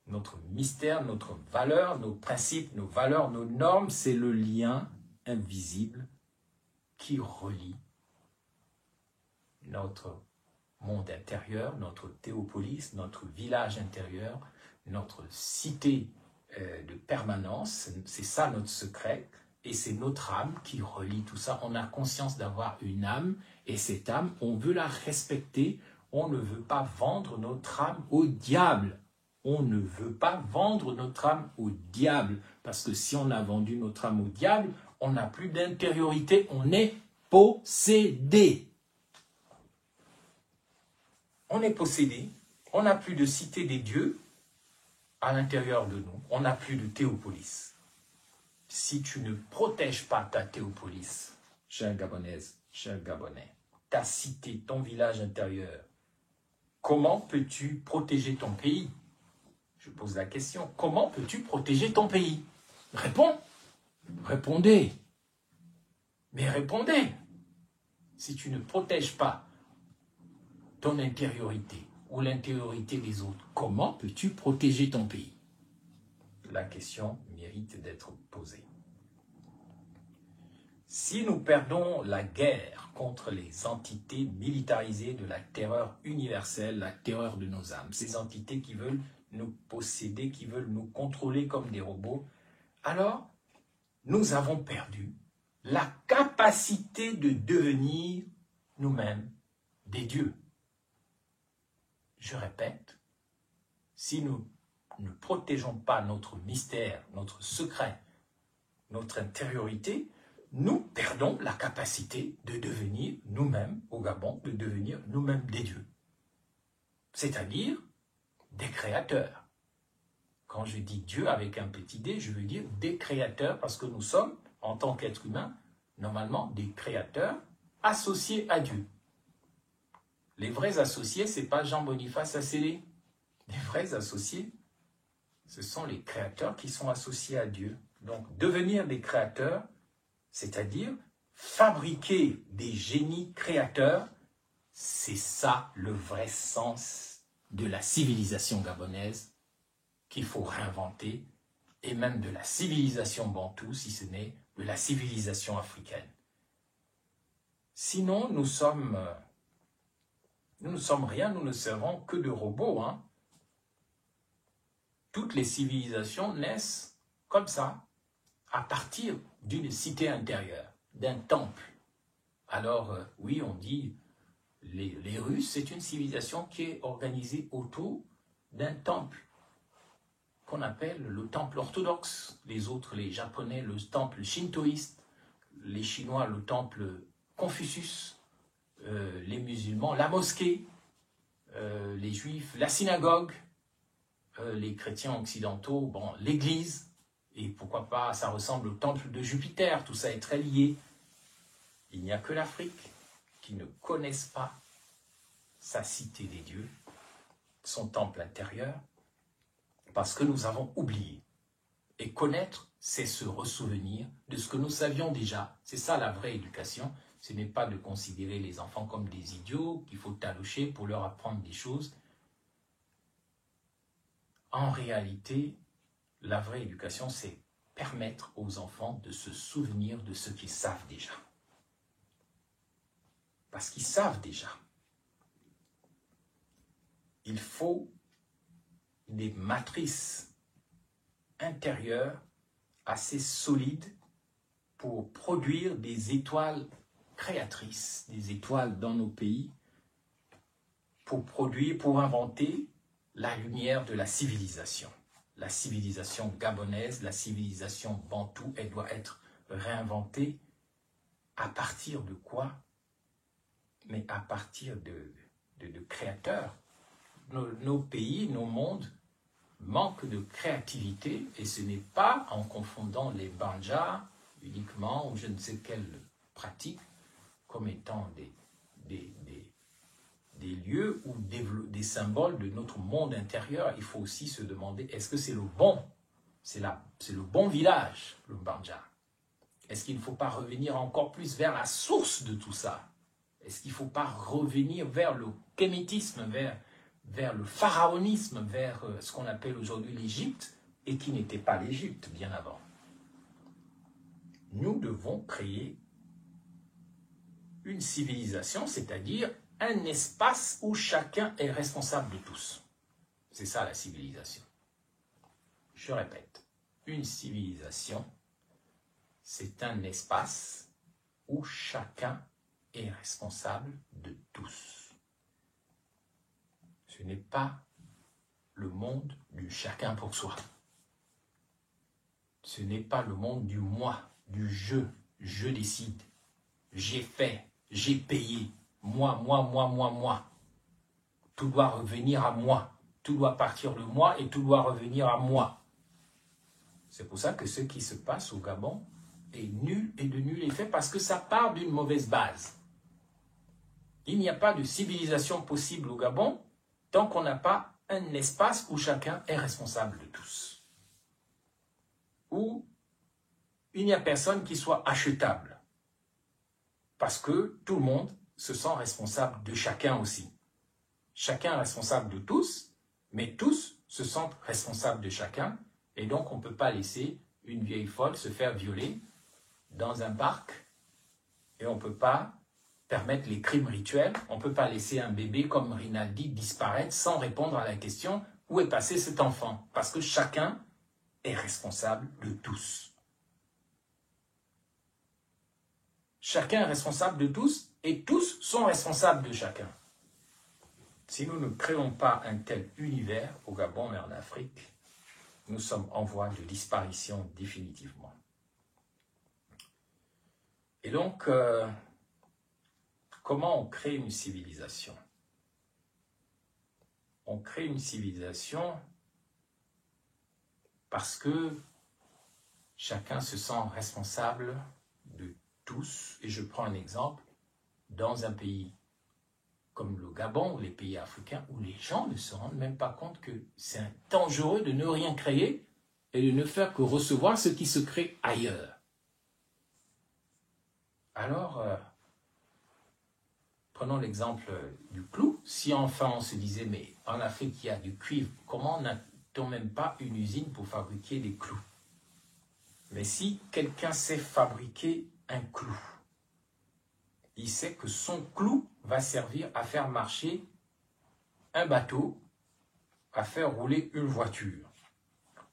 notre mystère, notre valeur, nos principes, nos valeurs, nos normes, c'est le lien invisible qui relie notre monde intérieur, notre théopolis, notre village intérieur, notre cité de permanence. C'est ça notre secret, et c'est notre âme qui relie tout ça. On a conscience d'avoir une âme, et cette âme, on veut la respecter. On ne veut pas vendre notre âme au diable. On ne veut pas vendre notre âme au diable, parce que si on a vendu notre âme au diable, on n'a plus d'intériorité, on est possédé. On est possédé, on n'a plus de cité des dieux à l'intérieur de nous, on n'a plus de théopolis. Si tu ne protèges pas ta théopolis, chère Gabonaise, cher Gabonais, ta cité, ton village intérieur, comment peux-tu protéger ton pays? Je pose la question, comment peux-tu protéger ton pays? Réponds, répondez, mais répondez. Si tu ne protèges pas ton intériorité ou l'intériorité des autres, comment peux-tu protéger ton pays? La question mérite d'être posée. Si nous perdons la guerre contre les entités militarisées de la terreur universelle, la terreur de nos âmes, ces entités qui veulent nous posséder, qui veulent nous contrôler comme des robots, alors nous avons perdu la capacité de devenir nous-mêmes des dieux. Je répète, si nous ne protégeons pas notre mystère, notre secret, notre intériorité, nous perdons la capacité de devenir nous-mêmes, au Gabon, de devenir nous-mêmes des dieux. C'est-à-dire des créateurs. Quand je dis Dieu avec un petit d, je veux dire des créateurs, parce que nous sommes, en tant qu'êtres humains, normalement des créateurs associés à Dieu. Les vrais associés, ce n'est pas Jean-Boniface Assélé. Les vrais associés, ce sont les créateurs qui sont associés à Dieu. Donc, devenir des créateurs, c'est-à-dire fabriquer des génies créateurs, c'est ça le vrai sens de la civilisation gabonaise qu'il faut réinventer, et même de la civilisation bantoue, si ce n'est de la civilisation africaine. Sinon, nous ne sommes rien, nous ne servons que de robots. Hein. Toutes les civilisations naissent comme ça, à partir d'une cité intérieure, d'un temple. Alors, oui, on dit, les Russes, c'est une civilisation qui est organisée autour d'un temple, qu'on appelle le temple orthodoxe. Les autres, les Japonais, le temple shintoïste, les Chinois, le temple Confucius, les musulmans, la mosquée, les juifs, la synagogue, les chrétiens occidentaux, bon, l'église, et pourquoi pas, ça ressemble au temple de Jupiter, tout ça est très lié. Il n'y a que l'Afrique qui ne connaisse pas sa cité des dieux, son temple intérieur, parce que nous avons oublié. Et connaître, c'est se ressouvenir de ce que nous savions déjà. C'est ça la vraie éducation. Ce n'est pas de considérer les enfants comme des idiots qu'il faut talocher pour leur apprendre des choses. En réalité, la vraie éducation, c'est permettre aux enfants de se souvenir de ce qu'ils savent déjà. Parce qu'ils savent déjà. Il faut des matrices intérieures assez solides pour produire des étoiles créatrices, des étoiles dans nos pays, pour produire, pour inventer la lumière de la civilisation. La civilisation gabonaise, la civilisation bantoue, elle doit être réinventée à partir de quoi? Mais à partir de créateurs. Nos pays, nos mondes manquent de créativité, et ce n'est pas en confondant les banjas uniquement ou je ne sais quelle pratique comme étant des lieux ou des symboles de notre monde intérieur. Il faut aussi se demander, est-ce que c'est le bon, c'est le bon village, le banja? Est-ce qu'il ne faut pas revenir encore plus vers la source de tout ça? Est-ce qu'il ne faut pas revenir vers le kémétisme, vers le pharaonisme, vers ce qu'on appelle aujourd'hui l'Égypte, et qui n'était pas l'Égypte bien avant? Nous devons créer une civilisation, c'est-à-dire un espace où chacun est responsable de tous. C'est ça la civilisation. Je répète, une civilisation, c'est un espace où chacun est responsable de tous. Ce n'est pas le monde du chacun pour soi. Ce n'est pas le monde du moi, du je décide, j'ai fait, j'ai payé, moi. Tout doit revenir à moi, tout doit partir de moi et tout doit revenir à moi. C'est pour ça que ce qui se passe au Gabon est nul et de nul effet, parce que ça part d'une mauvaise base. Il n'y a pas de civilisation possible au Gabon tant qu'on n'a pas un espace où chacun est responsable de tous. Où il n'y a personne qui soit achetable. Parce que tout le monde se sent responsable de chacun aussi. Chacun est responsable de tous, mais tous se sentent responsables de chacun. Et donc, on ne peut pas laisser une vieille folle se faire violer dans un parc. Et on ne peut pas permettre les crimes rituels. On ne peut pas laisser un bébé comme Rinaldi disparaître sans répondre à la question « Où est passé cet enfant ?» Parce que chacun est responsable de tous. Chacun est responsable de tous et tous sont responsables de chacun. Si nous ne créons pas un tel univers au Gabon et en Afrique, nous sommes en voie de disparition définitivement. Et donc, comment on crée une civilisation? On crée une civilisation parce que chacun se sent responsable de tous. Et je prends un exemple, dans un pays comme le Gabon ou les pays africains, où les gens ne se rendent même pas compte que c'est dangereux de ne rien créer et de ne faire que recevoir ce qui se crée ailleurs. Alors, prenons l'exemple du clou. Si enfin on se disait, mais en Afrique il y a du cuivre, comment n'a-t-on même pas une usine pour fabriquer des clous? Mais si quelqu'un sait fabriquer un clou, il sait que son clou va servir à faire marcher un bateau, à faire rouler une voiture.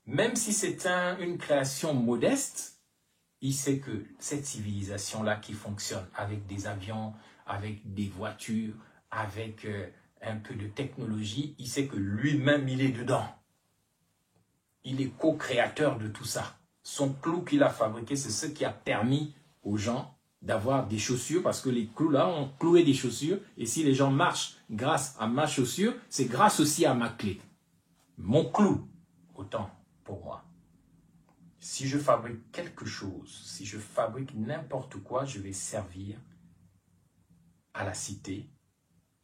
Même si c'est une création modeste, il sait que cette civilisation-là qui fonctionne avec des avions, avec des voitures, avec un peu de technologie, il sait que lui-même, il est dedans. Il est co-créateur de tout ça. Son clou qu'il a fabriqué, c'est ce qui a permis aux gens d'avoir des chaussures, parce que les clous là ont cloué des chaussures, et si les gens marchent grâce à ma chaussure, c'est grâce aussi à ma clé. Mon clou, autant pour moi. Si je fabrique quelque chose, si je fabrique n'importe quoi, je vais servir à la cité,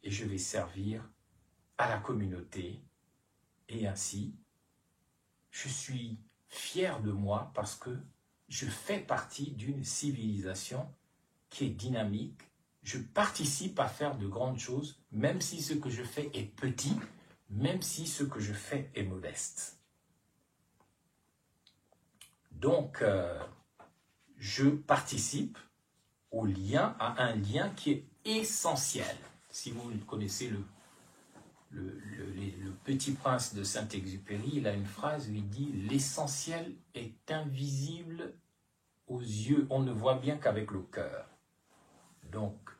et je vais servir à la communauté, et ainsi, je suis fier de moi parce que je fais partie d'une civilisation qui est dynamique. Je participe à faire de grandes choses, même si ce que je fais est petit, même si ce que je fais est modeste. Donc, je participe au lien, à un lien qui est essentiel. Si vous connaissez le Petit Prince de Saint-Exupéry, il a une phrase où il dit « L'essentiel est invisible aux yeux, on ne voit bien qu'avec le cœur ». Donc,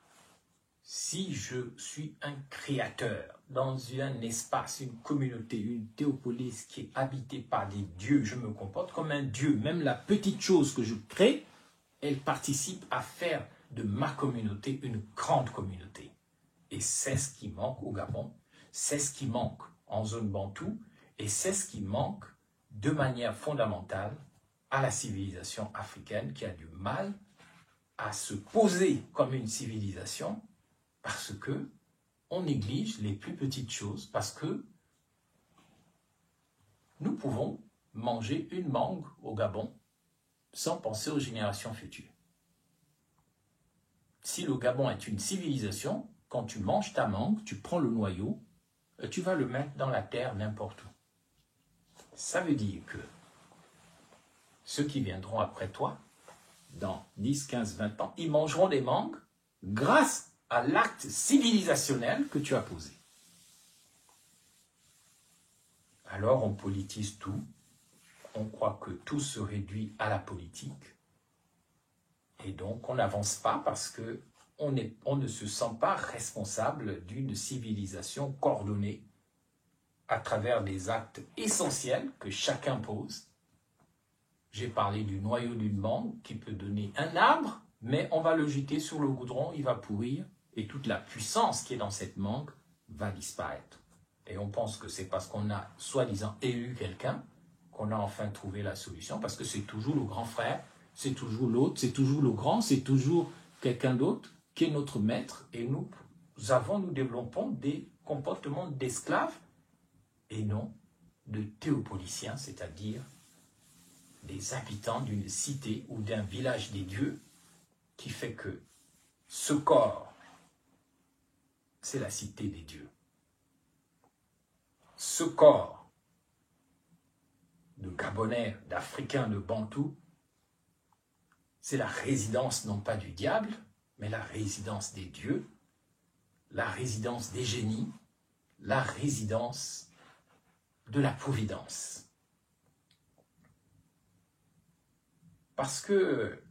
si je suis un créateur dans un espace, une communauté, une théopolis qui est habitée par des dieux, je me comporte comme un dieu. Même la petite chose que je crée, elle participe à faire de ma communauté une grande communauté. Et c'est ce qui manque au Gabon, c'est ce qui manque en zone bantoue, et c'est ce qui manque de manière fondamentale à la civilisation africaine qui a du mal à se poser comme une civilisation parce que on néglige les plus petites choses, parce que nous pouvons manger une mangue au Gabon sans penser aux générations futures. Si le Gabon est une civilisation, quand tu manges ta mangue, tu prends le noyau et tu vas le mettre dans la terre n'importe où. Ça veut dire que ceux qui viendront après toi, dans 10, 15, 20 ans, ils mangeront des mangues grâce à l'acte civilisationnel que tu as posé. Alors on politise tout, on croit que tout se réduit à la politique, et donc on n'avance pas parce qu'on ne se sent pas responsable d'une civilisation coordonnée à travers des actes essentiels que chacun pose. J'ai parlé du noyau d'une mangue qui peut donner un arbre, mais on va le jeter sur le goudron, il va pourrir, et toute la puissance qui est dans cette mangue va disparaître. Et on pense que c'est parce qu'on a soi-disant élu quelqu'un qu'on a enfin trouvé la solution, parce que c'est toujours le grand frère, c'est toujours l'autre, c'est toujours le grand, c'est toujours quelqu'un d'autre qui est notre maître, et nous développons des comportements d'esclaves, et non de théopoliciens, c'est-à-dire des habitants d'une cité ou d'un village des dieux, qui fait que ce corps, c'est la cité des dieux. Ce corps de Gabonais, d'Africains, de Bantous, c'est la résidence non pas du diable, mais la résidence des dieux, la résidence des génies, la résidence de la providence. Parce que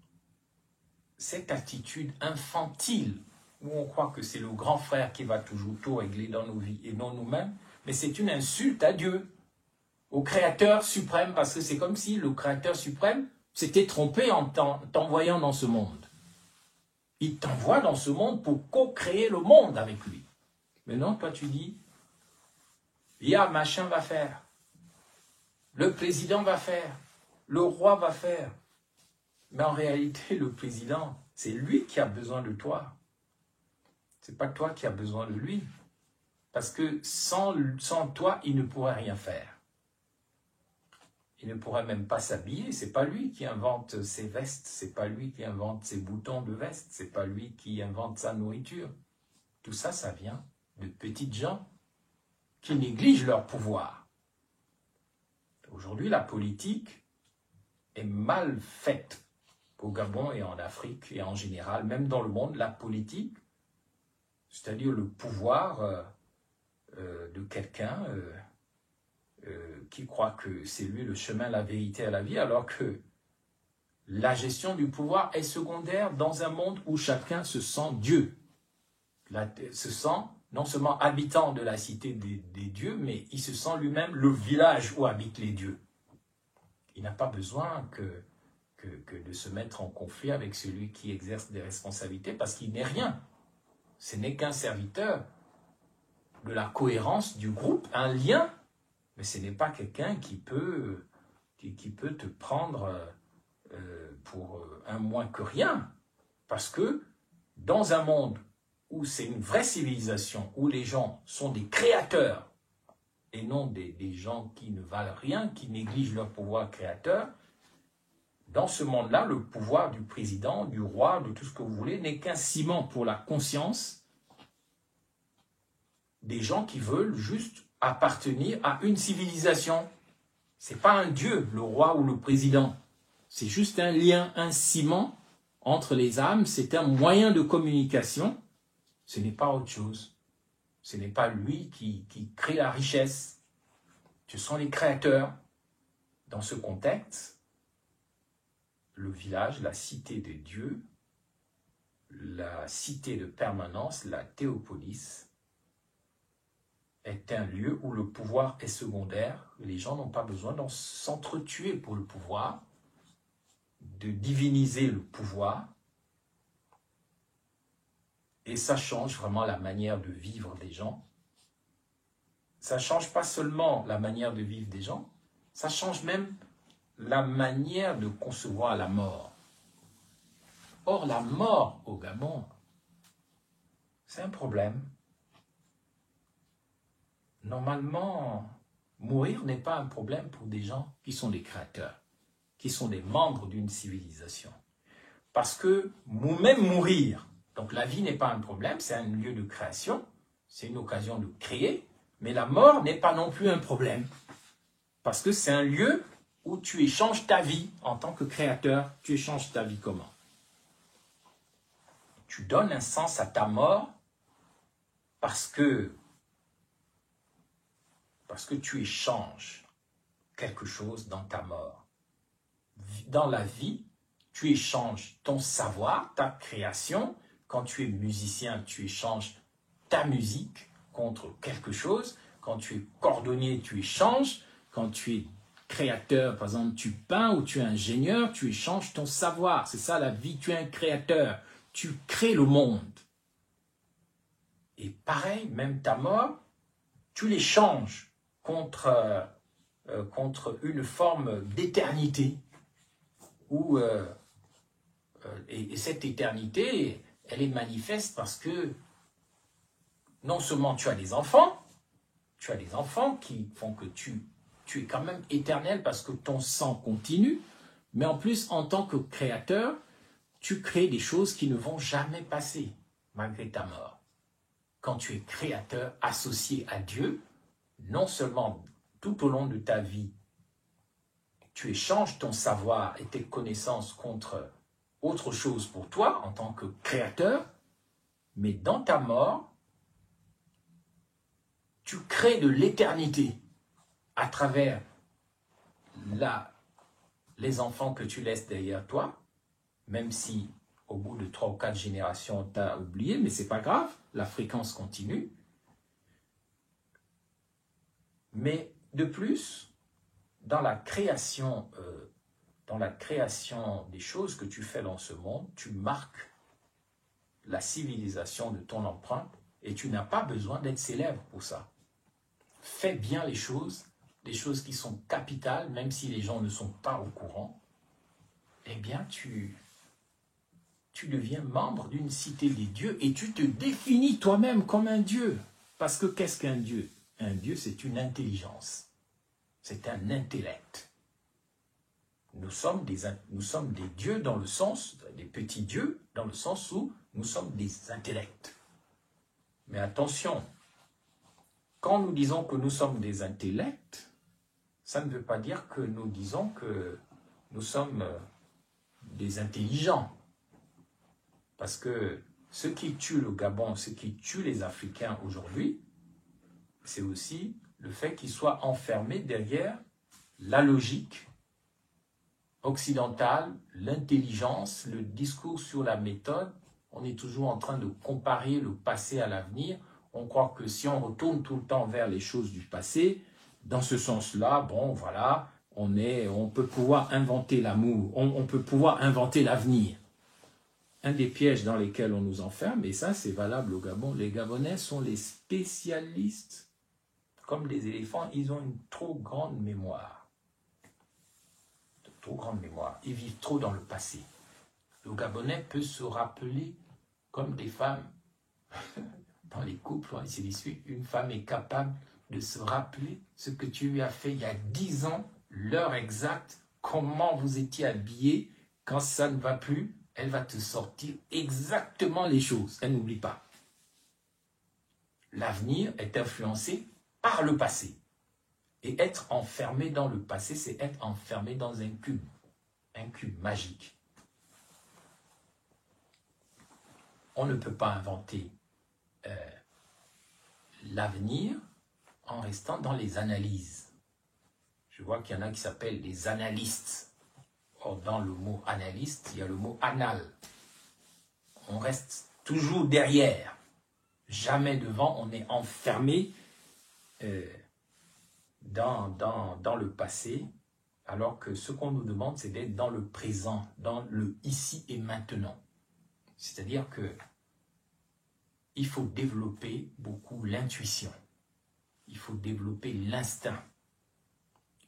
cette attitude infantile Nous, on croit que c'est le grand frère qui va toujours tout régler dans nos vies et non nous-mêmes. Mais c'est une insulte à Dieu, au Créateur suprême, parce que c'est comme si le Créateur suprême s'était trompé en t'envoyant dans ce monde. Il t'envoie dans ce monde pour co-créer le monde avec lui. Mais non, toi tu dis, machin va faire, le président va faire, le roi va faire. Mais en réalité, le président, c'est lui qui a besoin de toi. C'est pas toi qui as besoin de lui. Parce que sans toi, il ne pourrait rien faire. Il ne pourrait même pas s'habiller. C'est pas lui qui invente ses vestes. C'est pas lui qui invente ses boutons de veste. C'est pas lui qui invente sa nourriture. Tout ça, ça vient de petites gens qui négligent leur pouvoir. Aujourd'hui, la politique est mal faite au Gabon et en Afrique et en général, même dans le monde, la politique, c'est-à-dire le pouvoir de quelqu'un qui croit que c'est lui le chemin, la vérité et la vie, alors que la gestion du pouvoir est secondaire dans un monde où chacun se sent Dieu, se sent non seulement habitant de la cité des dieux, mais il se sent lui-même le village où habitent les dieux. Il n'a pas besoin que de se mettre en conflit avec celui qui exerce des responsabilités, parce qu'il n'est rien. Ce n'est qu'un serviteur de la cohérence du groupe, un lien, mais ce n'est pas quelqu'un qui peut te prendre pour un moins que rien. Parce que dans un monde où c'est une vraie civilisation, où les gens sont des créateurs et non des gens qui ne valent rien, qui négligent leur pouvoir créateur, dans ce monde-là, le pouvoir du président, du roi, de tout ce que vous voulez, n'est qu'un ciment pour la conscience des gens qui veulent juste appartenir à une civilisation. Ce n'est pas un dieu, le roi ou le président. C'est juste un lien, un ciment entre les âmes. C'est un moyen de communication. Ce n'est pas autre chose. Ce n'est pas lui qui crée la richesse. Ce sont les créateurs. Dans ce contexte, le village, la cité des dieux, la cité de permanence, la théopolis, est un lieu où le pouvoir est secondaire. Les gens n'ont pas besoin de s'entretuer pour le pouvoir, de diviniser le pouvoir. Et ça change vraiment la manière de vivre des gens. Ça ne change pas seulement la manière de vivre des gens, ça change même la manière de concevoir la mort. Or, la mort au Gabon, c'est un problème. Normalement, mourir n'est pas un problème pour des gens qui sont des créateurs, qui sont des membres d'une civilisation. Parce que même mourir, donc la vie n'est pas un problème, c'est un lieu de création, c'est une occasion de créer, mais la mort n'est pas non plus un problème. Parce que c'est un lieu où tu échanges ta vie en tant que créateur. Tu échanges ta vie comment? Tu donnes un sens à ta mort parce que tu échanges quelque chose dans ta mort. Dans la vie, tu échanges ton savoir, ta création. Quand tu es musicien, tu échanges ta musique contre quelque chose. Quand tu es cordonnier, tu échanges. Quand tu es créateur, par exemple, tu peins ou tu es ingénieur, tu échanges ton savoir. C'est ça la vie, tu es un créateur. Tu crées le monde. Et pareil, même ta mort, tu l'échanges contre une forme d'éternité. Et cette éternité, elle est manifeste parce que non seulement tu as des enfants qui font que tu es quand même éternel parce que ton sang continue, mais en plus, en tant que créateur, tu crées des choses qui ne vont jamais passer malgré ta mort. Quand tu es créateur associé à Dieu, non seulement tout au long de ta vie, tu échanges ton savoir et tes connaissances contre autre chose pour toi en tant que créateur, mais dans ta mort, tu crées de l'éternité à travers les enfants que tu laisses derrière toi, même si au bout de 3 ou 4 générations, tu as oublié, mais c'est pas grave, la fréquence continue. Mais de plus, dans la création des choses que tu fais dans ce monde, tu marques la civilisation de ton empreinte et tu n'as pas besoin d'être célèbre pour ça. Fais bien les choses qui sont capitales, même si les gens ne sont pas au courant, eh bien tu deviens membre d'une cité des dieux et tu te définis toi-même comme un dieu. Parce que qu'est-ce qu'un dieu? Un dieu, c'est une intelligence. C'est un intellect. Nous sommes des dieux dans le sens, des petits dieux, dans le sens où nous sommes des intellects. Mais attention, quand nous disons que nous sommes des intellects, ça ne veut pas dire que nous disons que nous sommes des intelligents. Parce que ce qui tue le Gabon, ce qui tue les Africains aujourd'hui, c'est aussi le fait qu'ils soient enfermés derrière la logique occidentale, l'intelligence, le discours sur la méthode. On est toujours en train de comparer le passé à l'avenir. On croit que si on retourne tout le temps vers les choses du passé, dans ce sens-là, bon, voilà, on peut pouvoir inventer l'amour, on peut pouvoir inventer l'avenir. Un des pièges dans lesquels on nous enferme, et ça c'est valable au Gabon, les Gabonais sont les spécialistes, comme les éléphants, ils ont une trop grande mémoire. Trop grande mémoire. Ils vivent trop dans le passé. Le Gabonais peut se rappeler, comme des femmes, dans les couples, ainsi de suite, une femme est capable de se rappeler ce que tu lui as fait il y a 10 ans, l'heure exacte, comment vous étiez habillés, quand ça ne va plus, elle va te sortir exactement les choses. Elle n'oublie pas. L'avenir est influencé par le passé. Et être enfermé dans le passé, c'est être enfermé dans un cube magique. On ne peut pas inventer l'avenir en restant dans les analyses. Je vois qu'il y en a qui s'appellent les analystes. Or, dans le mot analyste, il y a le mot anal. On reste toujours derrière, jamais devant, on est enfermé dans le passé, alors que ce qu'on nous demande, c'est d'être dans le présent, dans le ici et maintenant. C'est-à-dire que il faut développer beaucoup l'intuition. Il faut développer l'instinct.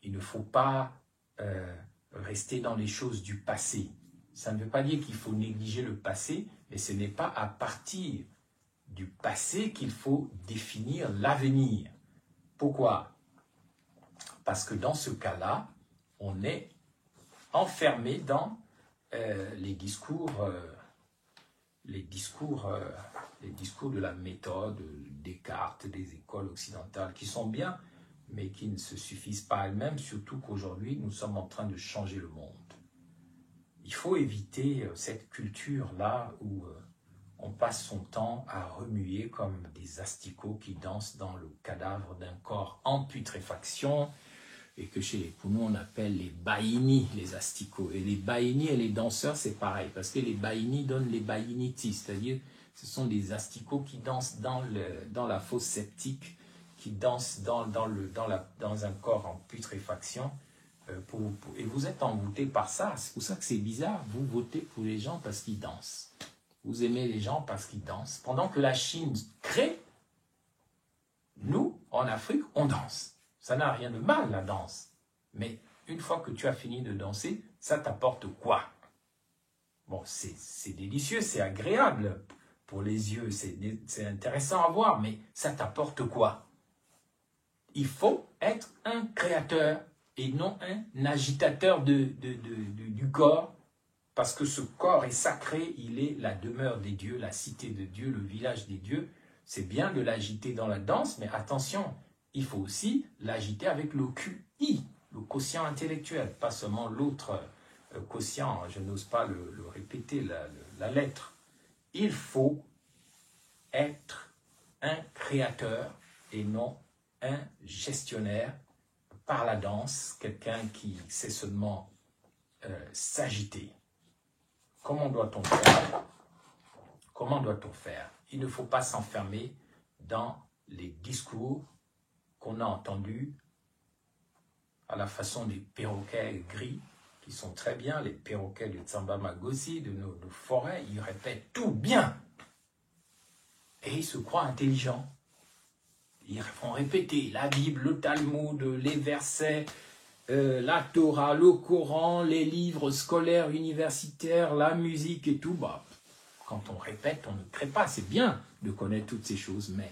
Il ne faut pas rester dans les choses du passé. Ça ne veut pas dire qu'il faut négliger le passé, mais ce n'est pas à partir du passé qu'il faut définir l'avenir. Pourquoi? Parce que dans ce cas-là, on est enfermé dans les discours de la méthode, Descartes, des écoles occidentales, qui sont bien, mais qui ne se suffisent pas à elles-mêmes, surtout qu'aujourd'hui, nous sommes en train de changer le monde. Il faut éviter cette culture-là où on passe son temps à remuer comme des asticots qui dansent dans le cadavre d'un corps en putréfaction, et que chez les Pounous, on appelle les baïnis, les asticots. Et les baïnis et les danseurs, c'est pareil, parce que les baïnis donnent les baïnitis, c'est-à-dire ce sont des asticots qui dansent dans la fosse septique, qui dansent dans un corps en putréfaction, et vous êtes envoûtés par ça. C'est pour ça que c'est bizarre, vous votez pour les gens parce qu'ils dansent. Vous aimez les gens parce qu'ils dansent. Pendant que la Chine crée, nous, en Afrique, on danse. Ça n'a rien de mal, la danse. Mais une fois que tu as fini de danser, ça t'apporte quoi? Bon, c'est délicieux, c'est agréable pour les yeux, c'est intéressant à voir, mais ça t'apporte quoi? Il faut être un créateur et non un agitateur du corps, parce que ce corps est sacré, il est la demeure des dieux, la cité de Dieu, le village des dieux. C'est bien de l'agiter dans la danse, mais attention, il faut aussi l'agiter avec le QI, le quotient intellectuel, pas seulement l'autre quotient, je n'ose pas le répéter, la lettre. Il faut être un créateur et non un gestionnaire par la danse, quelqu'un qui sait seulement s'agiter. comment doit-on faire? Comment doit-on faire? Il ne faut pas s'enfermer dans les discours qu'on a entendus à la façon des perroquets gris, qui sont très bien, les perroquets de Tsamba Magosi, de nos forêts, ils répètent tout bien. Et ils se croient intelligents. Ils font répéter la Bible, le Talmud, les versets, la Torah, le Coran, les livres scolaires, universitaires, la musique et tout. Bah, quand on répète, on ne crée pas. C'est bien de connaître toutes ces choses, mais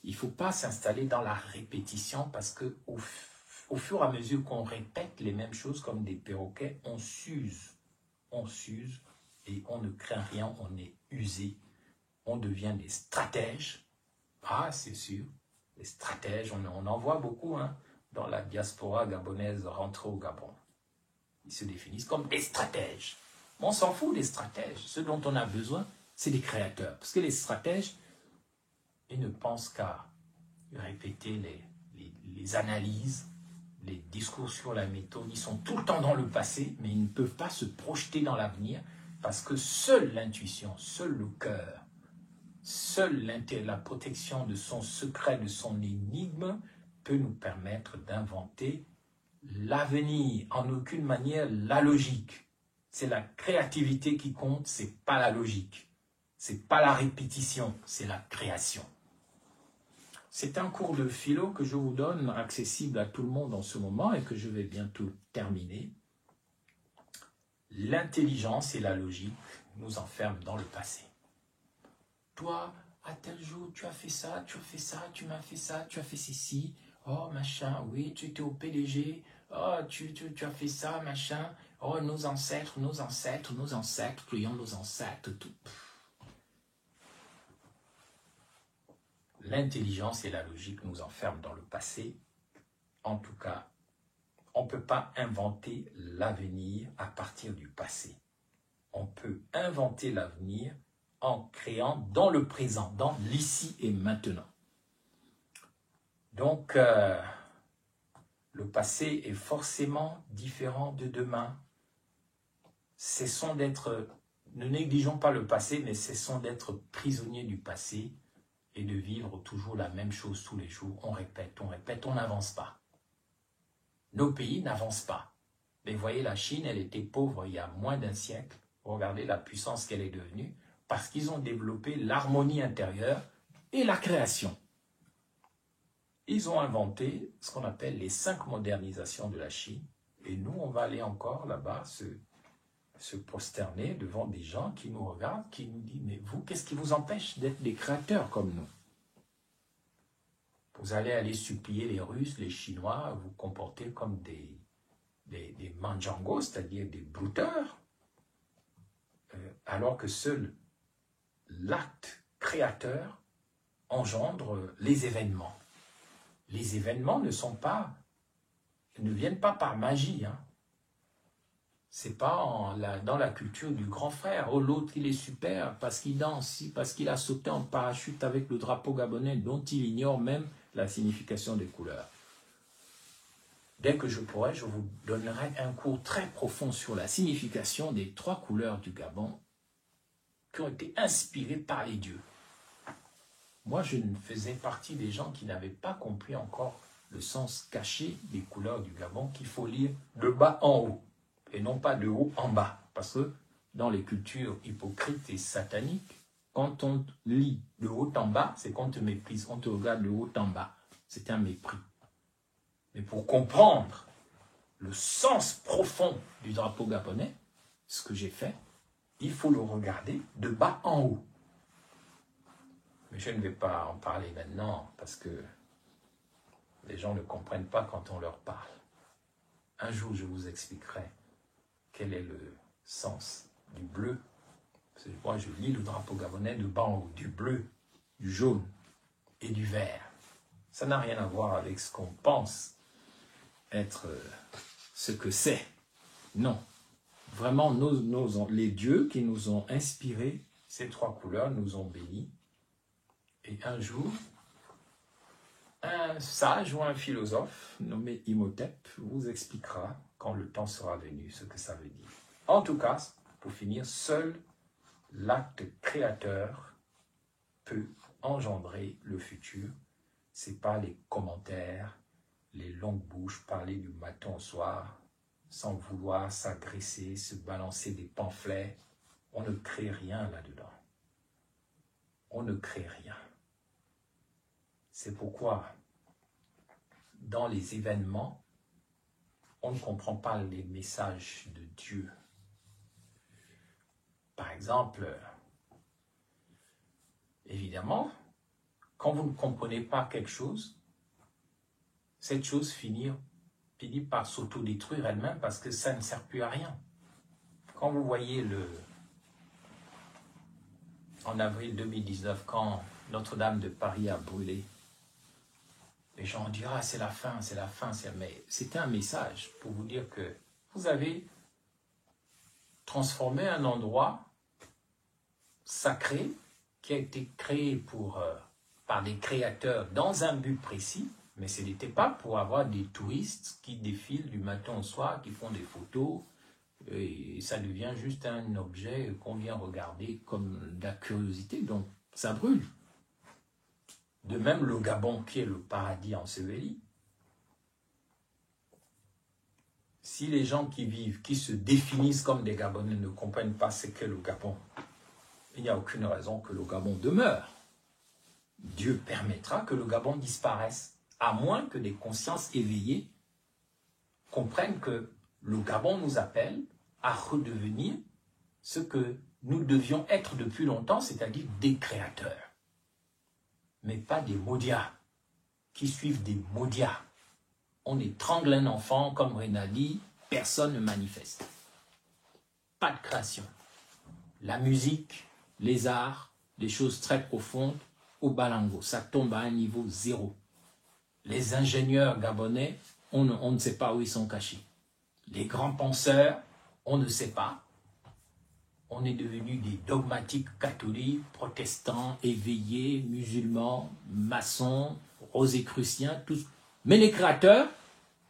il ne faut pas s'installer dans la répétition parce qu'au fur et à mesure qu'on répète les mêmes choses comme des perroquets, on s'use. On s'use et on ne craint rien, on est usé. On devient des stratèges. Ah, c'est sûr. Les stratèges, on en voit beaucoup dans la diaspora gabonaise rentrée au Gabon. Ils se définissent comme des stratèges. On s'en fout des stratèges. Ce dont on a besoin, c'est des créateurs. Parce que les stratèges, ils ne pensent qu'à répéter les analyses, les discours sur la méthode. Ils sont tout le temps dans le passé, mais ils ne peuvent pas se projeter dans l'avenir parce que seule l'intuition, seul le cœur, seule la protection de son secret, de son énigme, peut nous permettre d'inventer l'avenir. En aucune manière la logique. C'est la créativité qui compte, c'est pas la logique. C'est pas la répétition, c'est la création. C'est un cours de philo que je vous donne, accessible à tout le monde en ce moment et que je vais bientôt terminer. L'intelligence et la logique nous enferment dans le passé. Toi, à tel jour, tu as fait ça, tu m'as fait ça, tu as fait ceci. Oh, machin, oui, tu étais au PDG. Oh, tu as fait ça, machin. Oh, nos ancêtres, prions nos ancêtres, tout. L'intelligence et la logique nous enferment dans le passé. En tout cas, on ne peut pas inventer l'avenir à partir du passé. On peut inventer l'avenir en créant dans le présent, dans l'ici et maintenant. Donc, le passé est forcément différent de demain. Ne négligeons pas le passé, mais cessons d'être prisonniers du passé et de vivre toujours la même chose tous les jours. On répète, on n'avance pas. Nos pays n'avancent pas. Mais voyez, la Chine, elle était pauvre il y a moins d'un siècle. Regardez la puissance qu'elle est devenue parce qu'ils ont développé l'harmonie intérieure et la création. Ils ont inventé ce qu'on appelle les 5 modernisations de la Chine. Et nous, on va aller encore là-bas se prosterner devant des gens qui nous regardent, qui nous disent « Mais vous, qu'est-ce qui vous empêche d'être des créateurs comme nous ?» Vous allez aller supplier les Russes, les Chinois, vous comporter comme des manjangos, c'est-à-dire des brouteurs, alors que seul l'acte créateur engendre les événements. Les événements ne viennent pas par magie. C'est pas dans la culture du grand frère. Oh, l'autre, il est super parce qu'il danse, parce qu'il a sauté en parachute avec le drapeau gabonais dont il ignore même la signification des couleurs. Dès que je pourrai, je vous donnerai un cours très profond sur la signification des 3 couleurs du Gabon qui ont été inspirées par les dieux. Moi, je ne faisais partie des gens qui n'avaient pas compris encore le sens caché des couleurs du Gabon qu'il faut lire de bas en haut et non pas de haut en bas. Parce que dans les cultures hypocrites et sataniques, quand on lit de haut en bas, c'est qu'on te méprise, on te regarde de haut en bas. C'est un mépris. Mais pour comprendre le sens profond du drapeau gabonais, ce que j'ai fait, il faut le regarder de bas en haut. Mais je ne vais pas en parler maintenant parce que les gens ne comprennent pas quand on leur parle. Un jour, je vous expliquerai quel est le sens du bleu. Parce que moi, je lis le drapeau gabonais de bas en haut, du bleu, du jaune et du vert. Ça n'a rien à voir avec ce qu'on pense être ce que c'est. Non. Vraiment, les dieux qui nous ont inspirés, ces 3 couleurs nous ont bénis. Et un jour, un sage ou un philosophe nommé Imhotep vous expliquera, quand le temps sera venu, ce que ça veut dire. En tout cas, Pour finir, seul l'acte créateur peut engendrer le futur. Ce n'est pas les commentaires, les longues bouches, parler du matin au soir, sans vouloir s'agresser, se balancer des pamphlets. On ne crée rien là-dedans. On ne crée rien. C'est pourquoi, dans les événements, on ne comprend pas les messages de Dieu. Par exemple, évidemment, quand vous ne comprenez pas quelque chose, cette chose finit par s'autodétruire elle-même parce que ça ne sert plus à rien. Quand vous voyez en avril 2019, quand Notre-Dame de Paris a brûlé, les gens diront « Ah, c'est la fin, c'est la fin ». Mais c'était un message pour vous dire que vous avez transformé un endroit sacré qui a été créé par des créateurs dans un but précis, mais ce n'était pas pour avoir des touristes qui défilent du matin au soir, qui font des photos, et ça devient juste un objet qu'on vient regarder comme de la curiosité, donc ça brûle. De même le Gabon qui est le paradis enseveli. Si les gens qui vivent, qui se définissent comme des Gabonais ne comprennent pas ce qu'est le Gabon, il n'y a aucune raison que le Gabon demeure. Dieu permettra que le Gabon disparaisse, à moins que des consciences éveillées comprennent que le Gabon nous appelle à redevenir ce que nous devions être depuis longtemps, c'est-à-dire des créateurs. Mais pas des maudiats qui suivent des maudiats. On étrangle un enfant comme Rinaldi, personne ne manifeste. Pas de création. La musique, les arts, des choses très profondes, au balango, ça tombe à un niveau zéro. Les ingénieurs gabonais, on ne sait pas où ils sont cachés. Les grands penseurs, on ne sait pas. On est devenus des dogmatiques catholiques, protestants, éveillés, musulmans, maçons, rosicruciens, tous. Mais les créateurs,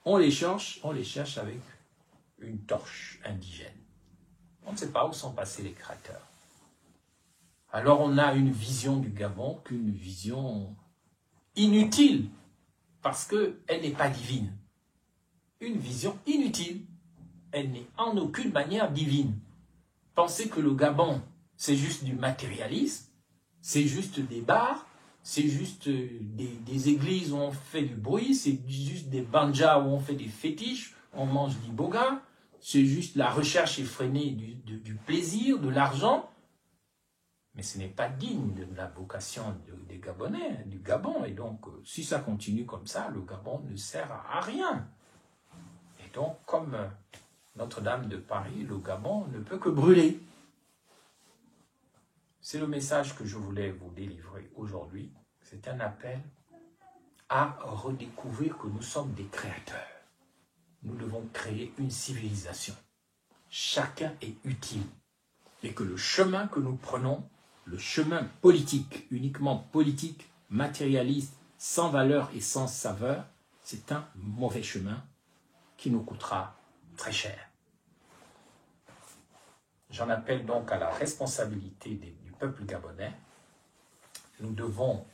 on les cherche avec une torche indigène. On ne sait pas où sont passés les créateurs. Alors on a une vision du Gabon qu'une vision inutile, parce qu'elle n'est pas divine. Une vision inutile. Elle n'est en aucune manière divine. Penser que le Gabon, c'est juste du matérialisme, c'est juste des bars, c'est juste des églises où on fait du bruit, c'est juste des banjas où on fait des fétiches, on mange du boga, c'est juste la recherche effrénée du plaisir, de l'argent. Mais ce n'est pas digne de la vocation des Gabonais, du Gabon. Et donc, si ça continue comme ça, le Gabon ne sert à rien. Et donc, comme Notre-Dame de Paris, le Gabon ne peut que brûler. C'est le message que je voulais vous délivrer aujourd'hui. C'est un appel à redécouvrir que nous sommes des créateurs. Nous devons créer une civilisation. Chacun est utile. Et que le chemin que nous prenons, le chemin politique, uniquement politique, matérialiste, sans valeur et sans saveur, c'est un mauvais chemin qui nous coûtera très cher. J'en appelle donc à la responsabilité du peuple gabonais. Nous devons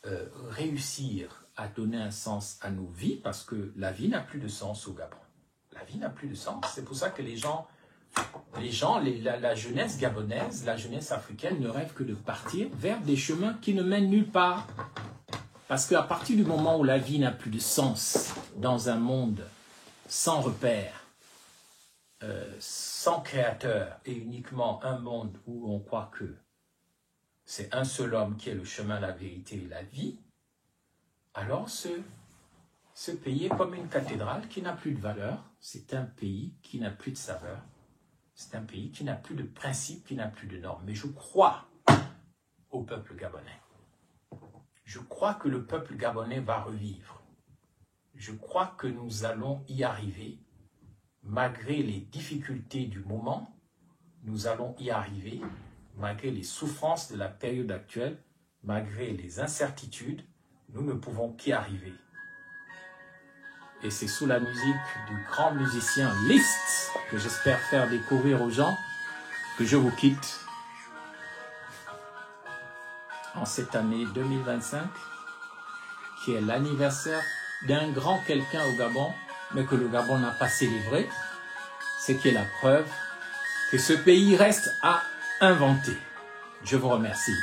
réussir à donner un sens à nos vies, parce que la vie n'a plus de sens au Gabon. La vie n'a plus de sens. C'est pour ça que la jeunesse gabonaise, la jeunesse africaine ne rêve que de partir vers des chemins qui ne mènent nulle part. Parce qu'à partir du moment où la vie n'a plus de sens dans un monde sans repère, sans créateur, et uniquement un monde où on croit que c'est un seul homme qui est le chemin, la vérité et la vie, alors ce pays est comme une cathédrale qui n'a plus de valeur, c'est un pays qui n'a plus de saveur, c'est un pays qui n'a plus de principes, qui n'a plus de normes. Mais je crois au peuple gabonais. Je crois que le peuple gabonais va revivre. Je crois que nous allons y arriver. Malgré les difficultés du moment, nous allons y arriver. Malgré les souffrances de la période actuelle, malgré les incertitudes, nous ne pouvons qu'y arriver. Et c'est sous la musique du grand musicien Liszt que j'espère faire découvrir aux gens que je vous quitte en cette année 2025, qui est l'anniversaire d'un grand quelqu'un au Gabon, mais que le Gabon n'a pas célébré, ce qui est la preuve que ce pays reste à inventer. Je vous remercie.